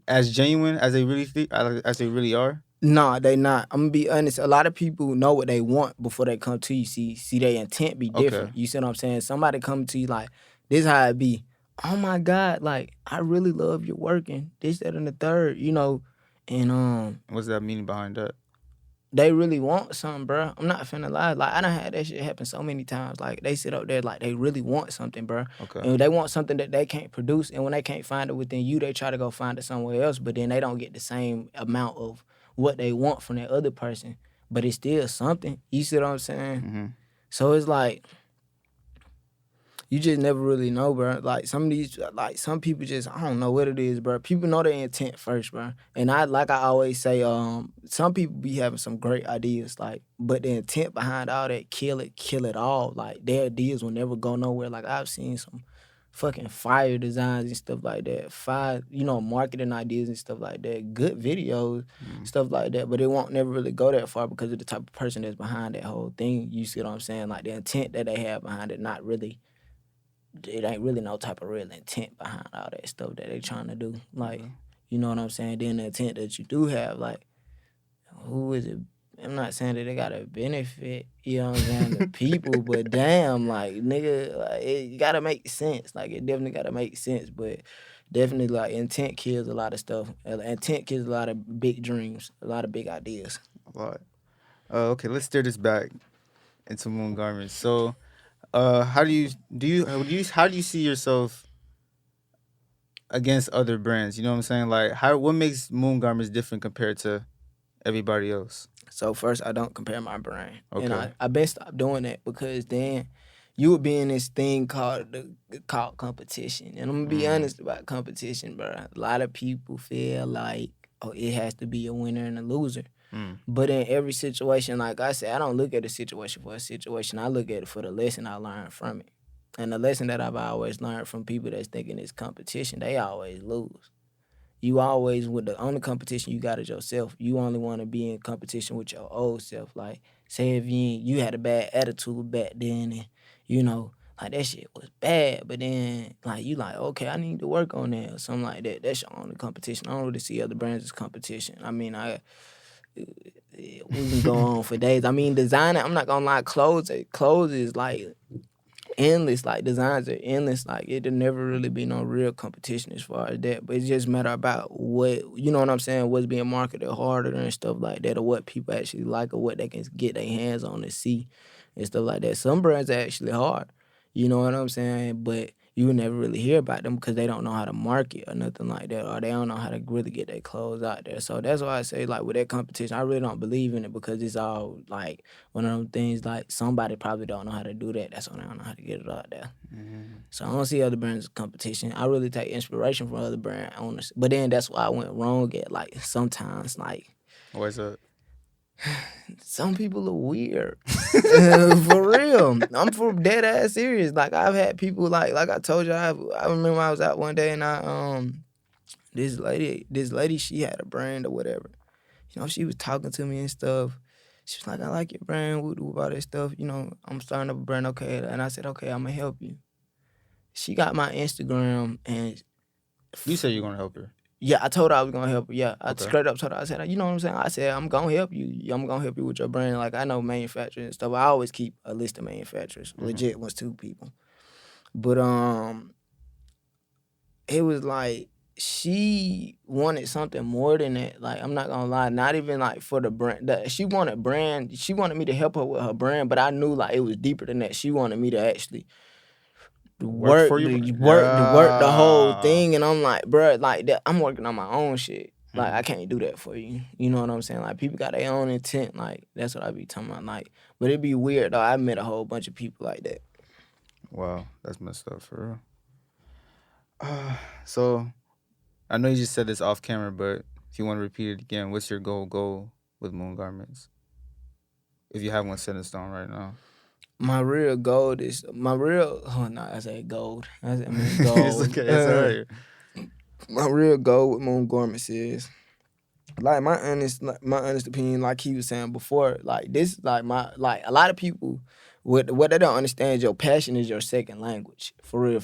as genuine as they really are? Nah, they not. I'm gonna be honest. A lot of people know what they want before they come to you. See, their intent be different. Okay. You see what I'm saying? Somebody come to you like, this how it be. Oh my God, like, I really love your working. This, that, and the third, and What's that meaning behind that? they really want something, bro. I'm not finna lie. Like, I done had that shit happen so many times. Like, they sit up there like they really want something, bro. Okay. And they want something that they can't produce. And when they can't find it within you, they try to go find it somewhere else. But then they don't get the same amount of what they want from that other person. But it's still something. You see what I'm saying? Mm-hmm. So it's like, you just never really know, bro. Like, some people just, I don't know what it is, bro. People know their intent first, bro. And I always say, some people be having some great ideas, like, but the intent behind all that, kill it all. Like, their ideas will never go nowhere. Like, I've seen some fucking fire designs and stuff like that. Fire, marketing ideas and stuff like that. Good videos, stuff like that. But it won't never really go that far because of the type of person that's behind that whole thing. You see what I'm saying? Like the intent that they have behind it, not really. It ain't really no type of real intent behind all that stuff that they trying to do. Like, you know what I'm saying? Then the intent that you do have, like, who is it? I'm not saying that they gotta benefit, you know what I'm saying, the people, but damn, like, nigga, like, it gotta make sense. Like, it definitely gotta make sense, but definitely, like, intent kills a lot of stuff. Intent kills a lot of big dreams, a lot of big ideas. A lot. Okay, let's steer this back into Moon Garments. So, how do you see yourself against other brands? You know what I'm saying? Like, what makes Moon Garments different compared to everybody else? So first, I don't compare my brand, Okay. and I been stopped doing that because then you would be in this thing called competition, and I'm gonna be honest about competition, bro. A lot of people feel like, oh, it has to be a winner and a loser. But in every situation, like I said, I don't look at a situation for a situation. I look at it for the lesson I learned from it. And the lesson that I've always learned from people that's thinking it's competition, they always lose. You always, with the only competition you got is yourself. You only want to be in competition with your old self. Like, say if you had a bad attitude back then and, like that shit was bad, but then like you like, okay, I need to work on that or something like that. That's your only competition. I don't really see other brands as competition. I mean, we can go on for days. I mean, designing, I'm not gonna lie, clothes is like endless. Like designs are endless. Like it'll never really be no real competition as far as that. But it's just a matter about what, you know what I'm saying, what's being marketed harder and stuff like that, or what people actually like, or what they can get their hands on and see and stuff like that. Some brands are actually hard. You know what I'm saying? But you would never really hear about them because they don't know how to market or nothing like that, or they don't know how to really get their clothes out there. So that's why I say, like, with that competition, I really don't believe in it because it's all, like, one of them things, like, somebody probably don't know how to do that. That's why they don't know how to get it out there. So I don't see other brands as competition. I really take inspiration from other brand owners. But then that's why I went wrong at, like, sometimes, like... What's that? Some people are weird. For real. I'm for dead ass serious. Like I've had people like I told you, I remember I was out one day and this lady, she had a brand or whatever. She was talking to me and stuff. She was like, I like your brand, what about that stuff, I'm starting up a brand, okay. And I said, okay, I'm gonna help you. She got my Instagram and you said you're gonna help her. Yeah, I told her I was gonna help her. Yeah, I Okay. straight up told her. I said, you know what I'm saying? I said, I'm gonna help you. I'm gonna help you with your brand. Like, I know manufacturers and stuff. I always keep a list of manufacturers, legit ones too, people. But it was like she wanted something more than that. Like, I'm not gonna lie, not even like for the brand. She wanted me to help her with her brand, but I knew like it was deeper than that. She wanted me to actually work the whole thing, and I'm like, bruh, like that, I'm working on my own shit. Like I can't do that for you. You know what I'm saying? Like people got their own intent. Like that's what I be talking about. Like, but it'd be weird though. I met a whole bunch of people like that. Wow, that's messed up for real. So I know you just said this off camera, but if you want to repeat it again, what's your goal with Moon Garments? If you have one set in stone right now. My real gold is I say gold. I mean gold. It's okay. It's all right. My real goal with Moon Garments is like my honest opinion. Like he was saying before, like this, like a lot of people, what they don't understand is your passion is your second language. For real.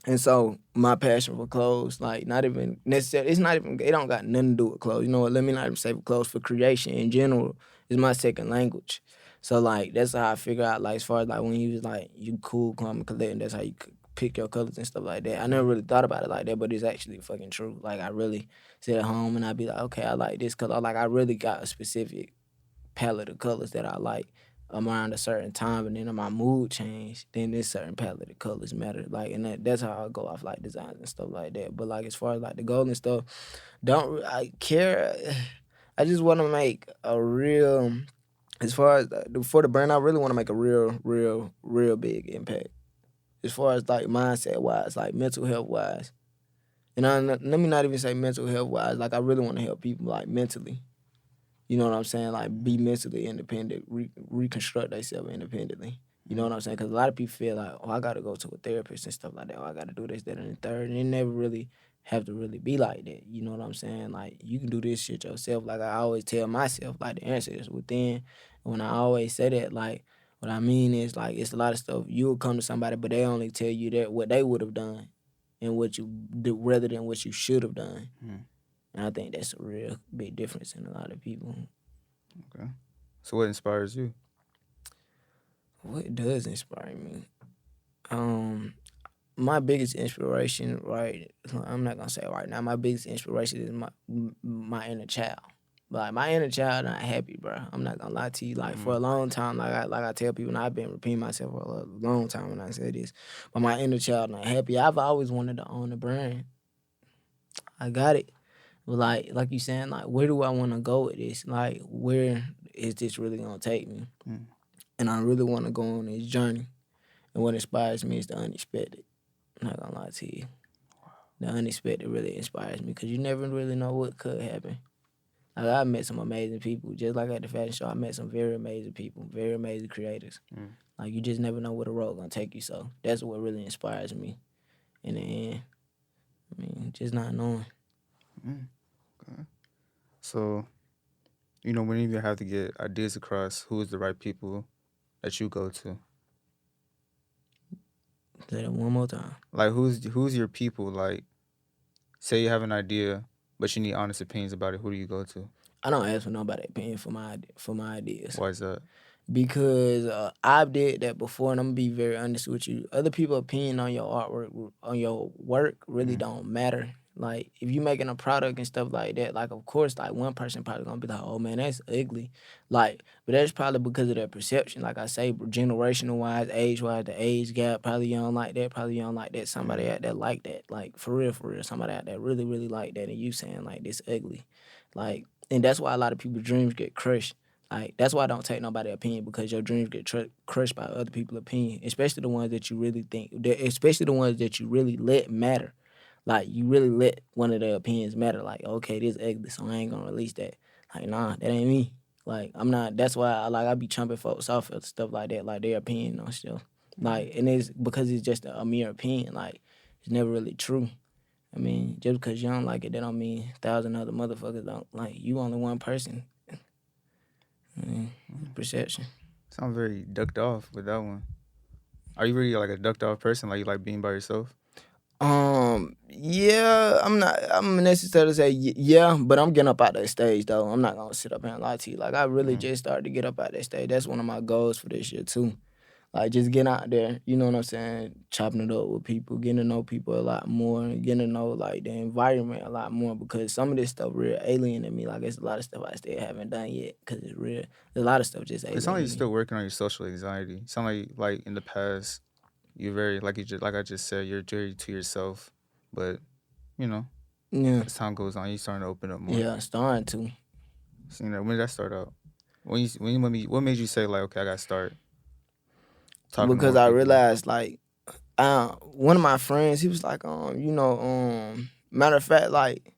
And so my passion for clothes, like not even necessarily, it don't got nothing to do with clothes. You know what? Let me not even say for clothes. For creation in general is my second language. So, like, that's how I figure out, like, as far as, like, when you was, like, you cool, calm, and collecting, that's how you pick your colors and stuff like that. I never really thought about it like that, but it's actually fucking true. Like, I really sit at home and I be like, okay, I like this color. Like, I really got a specific palette of colors that I like around a certain time, and then if my mood change, then this certain palette of colors matter. Like, and that's how I go off, like, designs and stuff like that. But, like, as far as, like, the gold and stuff, I care. I just want to make a real... As far as for the brand, I really want to make a real big impact. As far as like mindset wise, like mental health wise, and let me not even say mental health wise. Like I really want to help people like mentally. You know what I'm saying? Like be mentally independent, reconstruct themselves independently. You know what I'm saying? Because a lot of people feel like, oh, I got to go to a therapist and stuff like that. Oh, I got to do this, that, and the third. And it never really have to really be like that. You know what I'm saying? Like, you can do this shit yourself. Like, I always tell myself, like, the answer is within. And when I always say that, like, what I mean is, like, it's a lot of stuff. You'll come to somebody, but they only tell you that what they would have done and what you do rather than what you should have done. And I think that's a real big difference in a lot of people. Okay. So what inspires you? What does inspire me? My biggest inspiration, right? I'm not gonna say it right now. My biggest inspiration is my inner child. Like, my inner child not happy, bro. I'm not gonna lie to you. Like, for a long time, like I tell people, and I've been repeating myself for a long time when I say this, but my inner child not happy. I've always wanted to own a brand. I got it. But like you saying, like, where do I want to go with this? Like, where is this really gonna take me? And I really want to go on this journey. And what inspires me is the unexpected. I'm not gonna lie to you. The unexpected really inspires me because you never really know what could happen. Like, I met some amazing people. Just like at the fashion show, I met some very amazing people, very amazing creators. Like, you just never know where the road gonna take you. So that's what really inspires me in the end. I mean, just not knowing. Okay. So, when you have to get ideas across, who is the right people that you go to? Say that one more time. Like, who's your people? Like, say you have an idea, but you need honest opinions about it. Who do you go to? I don't ask for nobody's opinion for my ideas. Why is that? Because I've did that before, and I'm gonna be very honest with you. Other people's opinion on your artwork, on your work, really don't matter. Like, if you making a product and stuff like that, like, of course, like, one person probably gonna be like, oh man, that's ugly. Like, but that's probably because of their perception. Like I say, generational wise, age wise, the age gap, probably you don't like that, probably you don't like that. Somebody out there like that. Like, for real, somebody out there really, really like that, and you saying like this ugly. Like, and that's why a lot of people's dreams get crushed. Like, that's why I don't take nobody's opinion, because your dreams get crushed by other people's opinion, especially the ones that you really think, especially the ones that you really let matter. Like, you really let one of their opinions matter. Like, okay, this ugly, so I ain't gonna release that. Like, nah, that ain't me. Like, I'm not. That's why I be chumping folks off of stuff like that, like their opinion on stuff. Like, and it's because it's just a mere opinion. Like, it's never really true. I mean, just because you don't like it, that don't mean 1,000 other motherfuckers don't. Like, you only one person. I mean, perception. Sound very ducked off with that one. Are you really like a ducked off person? Like, you like being by yourself? Yeah, I'm necessarily say yeah, but I'm getting up out that stage though. I'm not gonna sit up here and lie to you. Like, I really just started to get up out that stage. That's one of my goals for this year too. Like, just getting out there, you know what I'm saying, chopping it up with people, getting to know people a lot more, and getting to know, like, the environment a lot more, because some of this stuff real alien to me. Like, it's a lot of stuff I still haven't done yet, because it's real. There's a lot of stuff just alien. It sounds like you're still working on your social anxiety. It sounds like in the past, you're very, like I just said, you're very to yourself. But, yeah, as time goes on, you're starting to open up more. Yeah, starting to. So, when did that start out? What made you say, like, okay, I got to start talking because to more I people? realized, like, one of my friends, he was like, matter of fact, like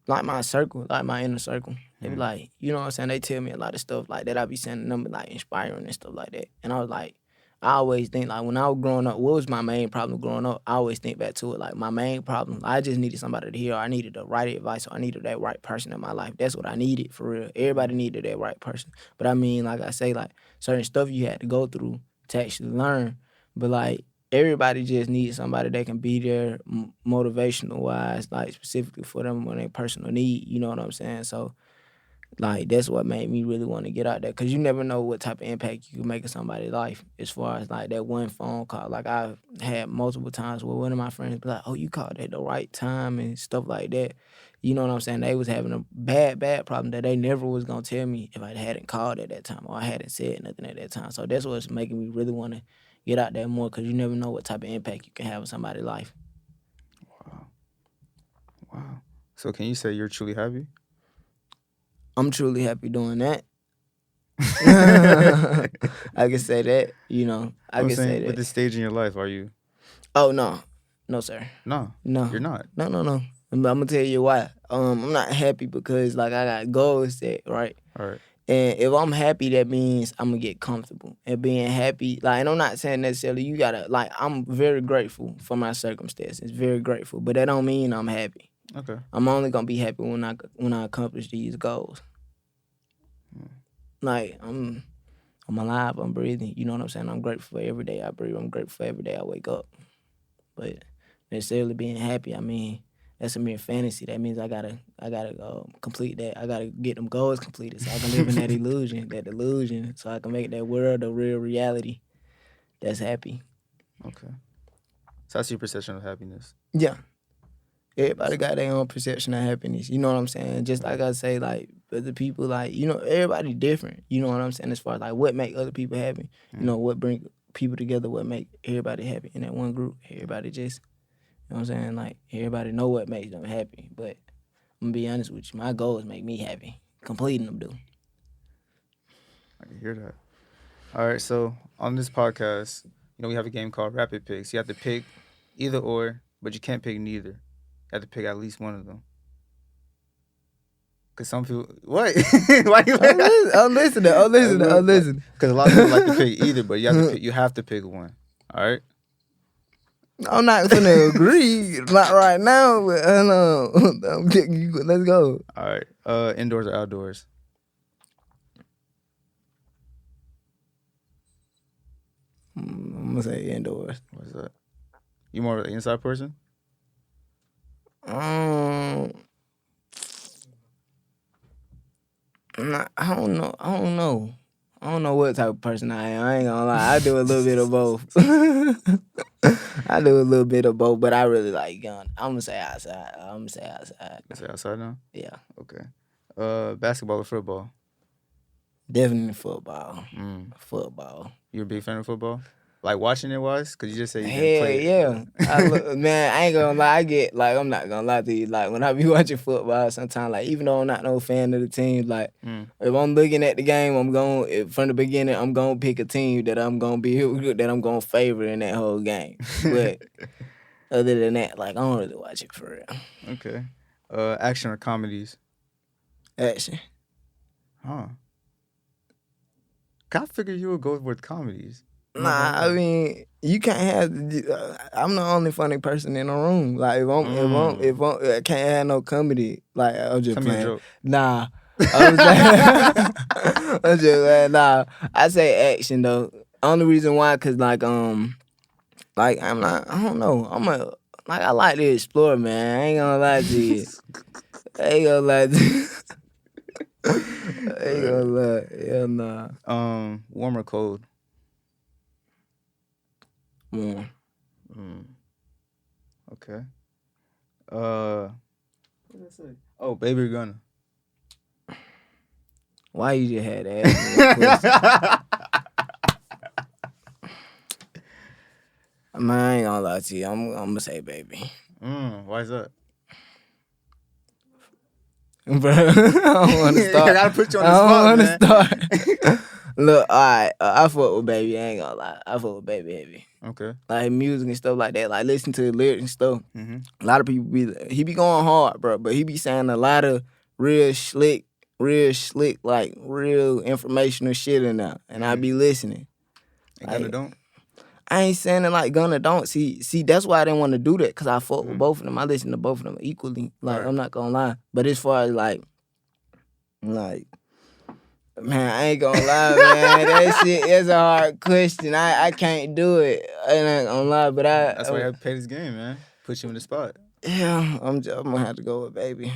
my circle, like my inner circle, they be like, you know what I'm saying, they tell me a lot of stuff like that. I be sending them, like, inspiring and stuff like that. And I was like, I always think, like, when I was growing up, what was my main problem growing up? I always think back to it, like, my main problem, I just needed somebody to hear. I needed the right advice, or I needed that right person in my life. That's what I needed, for real. Everybody needed that right person. But I mean, like I say, like, certain stuff you had to go through to actually learn. But, like, everybody just needs somebody that can be there motivational-wise, like, specifically for them when they personal need, you know what I'm saying? So, like, that's what made me really want to get out there, because you never know what type of impact you can make in somebody's life, as far as, like, that one phone call. Like, I've had multiple times where one of my friends be like, oh, you called at the right time and stuff like that. You know what I'm saying? They was having a bad problem that they never was going to tell me if I hadn't called at that time, or I hadn't said nothing at that time. So that's what's making me really want to get out there more, because you never know what type of impact you can have in somebody's life. Wow. So can you say you're truly happy? I'm truly happy doing that. I can say that, I can say that. With this stage in your life, are you? Oh, no. No, sir. No. No. You're not? No. I'm going to tell you why. I'm not happy because, like, I got goals set, right? All right. And if I'm happy, that means I'm gonna get comfortable. And being happy, like, and I'm not saying necessarily you gotta, like, I'm very grateful for my circumstances, very grateful, but that don't mean I'm happy. Okay. I'm only gonna be happy when I accomplish these goals. Like, I'm alive, I'm breathing. You know what I'm saying? I'm grateful for every day I breathe. I'm grateful for every day I wake up. But necessarily being happy, I mean, that's a mere fantasy. That means I gotta complete that. I gotta get them goals completed so I can live in that delusion, so I can make that world a real reality that's happy. Okay. So that's your perception of happiness. Yeah. Everybody got their own perception of happiness. You know what I'm saying? Just like I say, like, other people, like, you know, everybody different. You know what I'm saying? As far as, like, what make other people happy. You know, what bring people together, what make everybody happy in that one group. Everybody just, you know what I'm saying? Like, everybody know what makes them happy. But I'm going to be honest with you. My goals make me happy. Completing them do. I can hear that. All right, so on this podcast, you know, we have a game called Rapid Picks. You have to pick either or, but you can't pick neither. You have to pick at least one of them. Because some people... What? Why you I'm listening. Because a lot of people like to pick either, but you have to pick one. All right? I'm not going to agree. Not right now, but let's go. All right. Indoors or outdoors? I'm going to say indoors. What's that? You more of an inside person? I don't know. I don't know what type of person I am. I ain't gonna lie. I do a little bit of both. But I really like gun. I'm gonna say outside. You say outside now? Yeah. Okay. Basketball or football? Definitely football. Football. You a big fan of football? Like watching it wise? Because you just say you Hell didn't play yeah. Man, I ain't gonna lie. I get, like, I'm not gonna lie to you. Like, when I be watching football, sometimes, like, even though I'm not no fan of the team, like, if I'm looking at the game, from the beginning, I'm gonna pick a team that I'm gonna favor in that whole game. But other than that, like, I don't really watch it for real. Okay. Action or comedies? Action. Huh. I figured you would go with comedies. Nah, I mean, you can't have. I'm the only funny person in the room. Like, if I can't have no comedy. Like, I'm just playing. Joke. Nah, I'm just playing. Nah, I say action though. Only reason why, cause like I'm not. I don't know. I like to explore, man. I ain't gonna lie to you. Hell nah. Warm or cold? Warm. Okay. What did I say? Oh, baby or Gunna? Why you just had to ask me that question? Man, I ain't gonna lie to you. I'm gonna say baby. Why is that? Bro, I don't want to start. I gotta put you on the spot, man. Look, all right, I fuck with baby. I ain't gonna lie. I fuck with baby heavy. Okay. Like music and stuff like that. Like listen to the lyrics and stuff. A lot of people he be going hard, bro. But he be saying a lot of real slick, like real informational shit in there. And I be listening. And Gunna don't? I ain't saying it like Gunna don't. See, that's why I didn't want to do that, because I fuck with both of them. I listen to both of them equally. Like, I'm not gonna lie. But as far as like, man, I ain't gonna lie, man. That shit is a hard question. I can't do it. I ain't gonna lie, but That's why you have to play this game, man. Put you in the spot. Yeah, I'm gonna have to go with baby.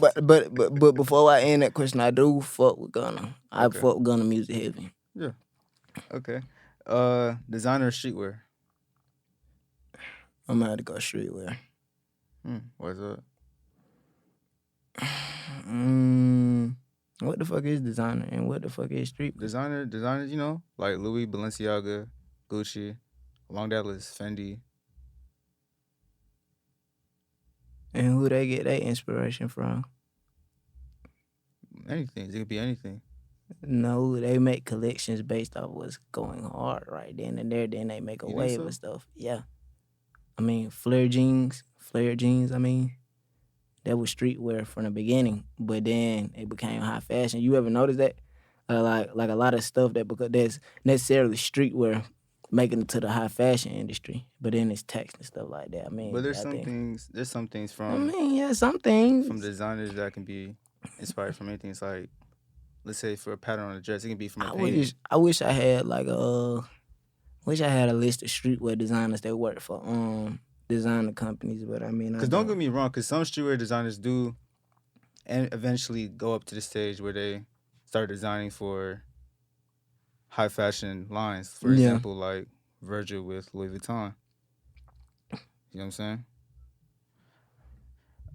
But before I end that question, I do fuck with Gunna. I fuck with Gunna music heavy. Yeah. Okay. Designer or streetwear? I'm gonna have to go streetwear. Why is that? What the fuck is designer and what the fuck is street? Designers, you know, like Louis, Balenciaga, Gucci, along that list, Fendi. And who they get their inspiration from? Anything. It could be anything. No, they make collections based off what's going hard right then and there. Then they make a wave of stuff. Yeah. I mean, flare jeans, I mean. That was streetwear from the beginning, but then it became high fashion. You ever notice that? like a lot of stuff that because that's necessarily streetwear making it to the high fashion industry, but then it's text and stuff like that. I mean, But there's I some think. things. There's some things I from mean, yeah, some things. designers that can be inspired from anything. It's like, let's say for a pattern on a dress, it can be from a I painting. wish I had like wish I had a list of streetwear designers that work for designer companies, but I mean, Because don't get me wrong, because some streetwear designers do, and eventually go up to the stage where they start designing for high fashion lines. For example, like Virgil with Louis Vuitton. You know what I'm saying?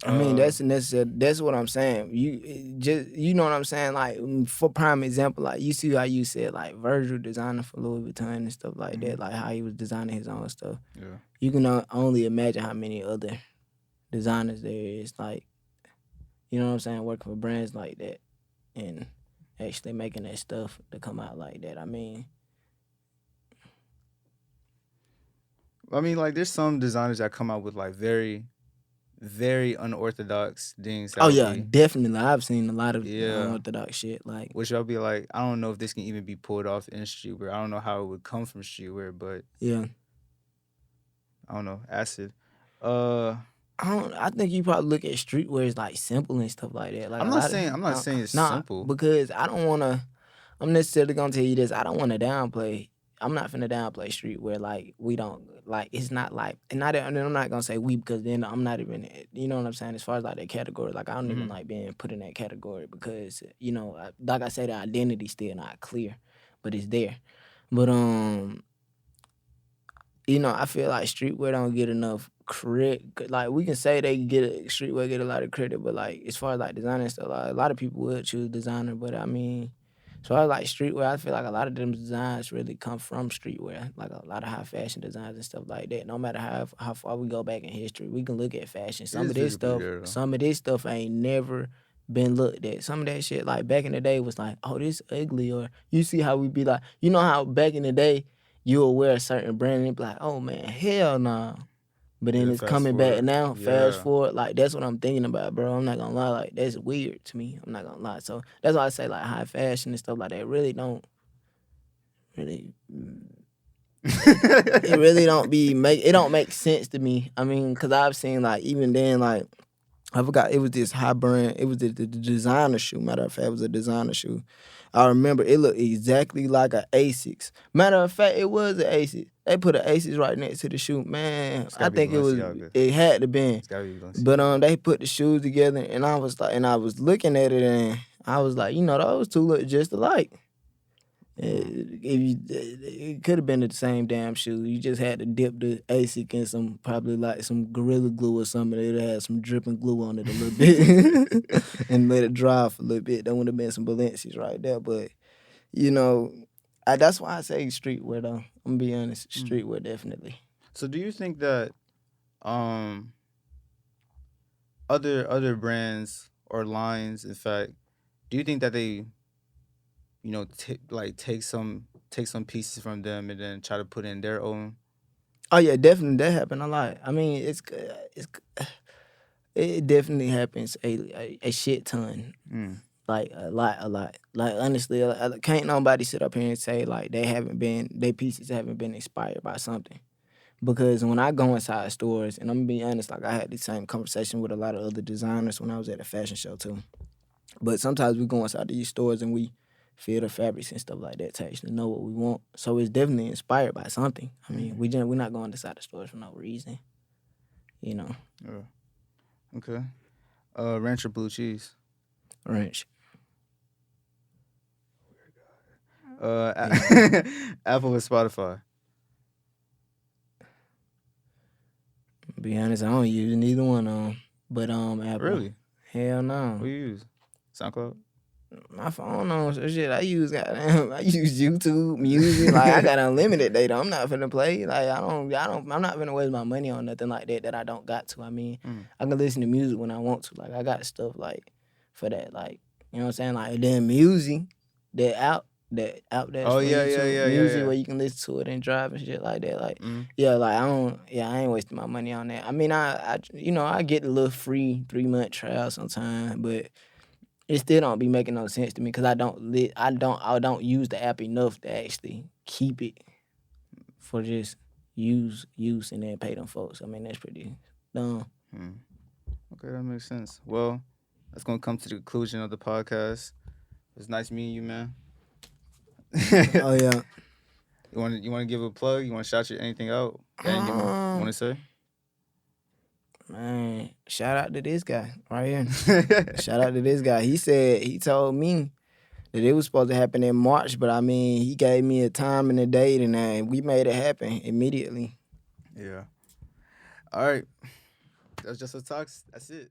I mean, that's necessary. That's what I'm saying. You know what I'm saying. Like for prime example, like you see how you said like Virgil designing for Louis Vuitton and stuff like that. Like how he was designing his own stuff. Yeah. You can only imagine how many other designers there is. Like, you know what I'm saying, working for brands like that and actually making that stuff to come out like that. I mean, like there's some designers that come out with like very, very unorthodox things. Oh yeah, definitely. I've seen a lot of unorthodox shit. Like, which I'll be like, I don't know if this can even be pulled off in streetwear. I don't know how it would come from streetwear, but yeah, I don't know. Acid. I think you probably look at streetwear as like simple and stuff like that. Like I'm not saying it's simple because I don't want to. I'm necessarily gonna tell you this. I don't want to downplay. I'm not finna downplay streetwear. Like we don't like. It's not like, and I'm not gonna say we because then I'm not even. You know what I'm saying? As far as like that category, like I don't even like being put in that category because like I say, the identity's still not clear, but it's there. But I feel like streetwear don't get enough credit. Like we can say streetwear get a lot of credit, but like as far as like designer and stuff, like, a lot of people would choose designer. But I mean, as far as like streetwear, I feel like a lot of them designs really come from streetwear. Like a lot of high fashion designs and stuff like that. No matter how far we go back in history, we can look at fashion. Some of this stuff ain't never been looked at. Some of that shit, like back in the day, was like, oh, this ugly, or you see how we be like, you know how back in the day you'll wear a certain brand and be like, oh man, hell nah. But then it's coming back now, fast forward, like that's what I'm thinking about, bro. I'm not gonna lie, like that's weird to me. I'm not gonna lie. So that's why I say like high fashion and stuff like that really don't it really don't make sense to me. I mean, cause I've seen like even then like I forgot, it was this high brand, it was the designer shoe. Matter of fact, it was a designer shoe. I remember it looked exactly like an Asics. Matter of fact, it was an Asics. They put an Asics right next to the shoe. Man, I think it had to be. But they put the shoes together and I was looking at it and I was like, those two look just alike. It could have been the same damn shoe. You just had to dip the ASIC in some, probably like some Gorilla Glue or something. It had some dripping glue on it a little bit and let it dry for a little bit. That would have been some Balenci's right there. But, that's why I say streetwear though. I'm gonna be honest, streetwear definitely. So do you think that other brands or lines, in fact, do you think that they take some pieces from them and then try to put in their own? Oh yeah, definitely, that happened a lot. I mean, it definitely happens a shit ton. Like a lot. Like honestly, can't nobody sit up here and say like their pieces haven't been inspired by something. Because when I go inside stores, and I'm gonna be honest, like I had the same conversation with a lot of other designers when I was at a fashion show too. But sometimes we go inside these stores and we feel the fabrics and stuff like that to actually know what we want. So it's definitely inspired by something. I mean, we're not going inside the stores for no reason, Yeah. Okay. Ranch or blue cheese? Ranch. Apple or Spotify? Be honest, I don't use neither one of them. But Apple. Really? Hell no. What do you use? SoundCloud? My phone on shit. I use YouTube Music. Like I got unlimited data. I'm not finna play. Like I'm not finna waste my money on nothing like that I don't got to. I mean, I can listen to music when I want to. Like I got stuff like for that. Like, you know what I'm saying? Like then music that there. Oh yeah, music where you can listen to it and drive and shit like that. Like I ain't wasting my money on that. I mean I get a little free 3-month trial sometime, but it still don't be making no sense to me because I don't use the app enough to actually keep it for just use and then pay them folks. I mean, that's pretty dumb. Okay, that makes sense. Well, that's gonna come to the conclusion of the podcast. It's nice meeting you, man. Oh yeah. You want to give a plug? You want to shout anything out? Anything you want to say? Man, shout out to this guy right here. Shout out to this guy. He told me that it was supposed to happen in March, but I mean, he gave me a time and a date, and we made it happen immediately. Yeah. All right. That's just a talk. That's it.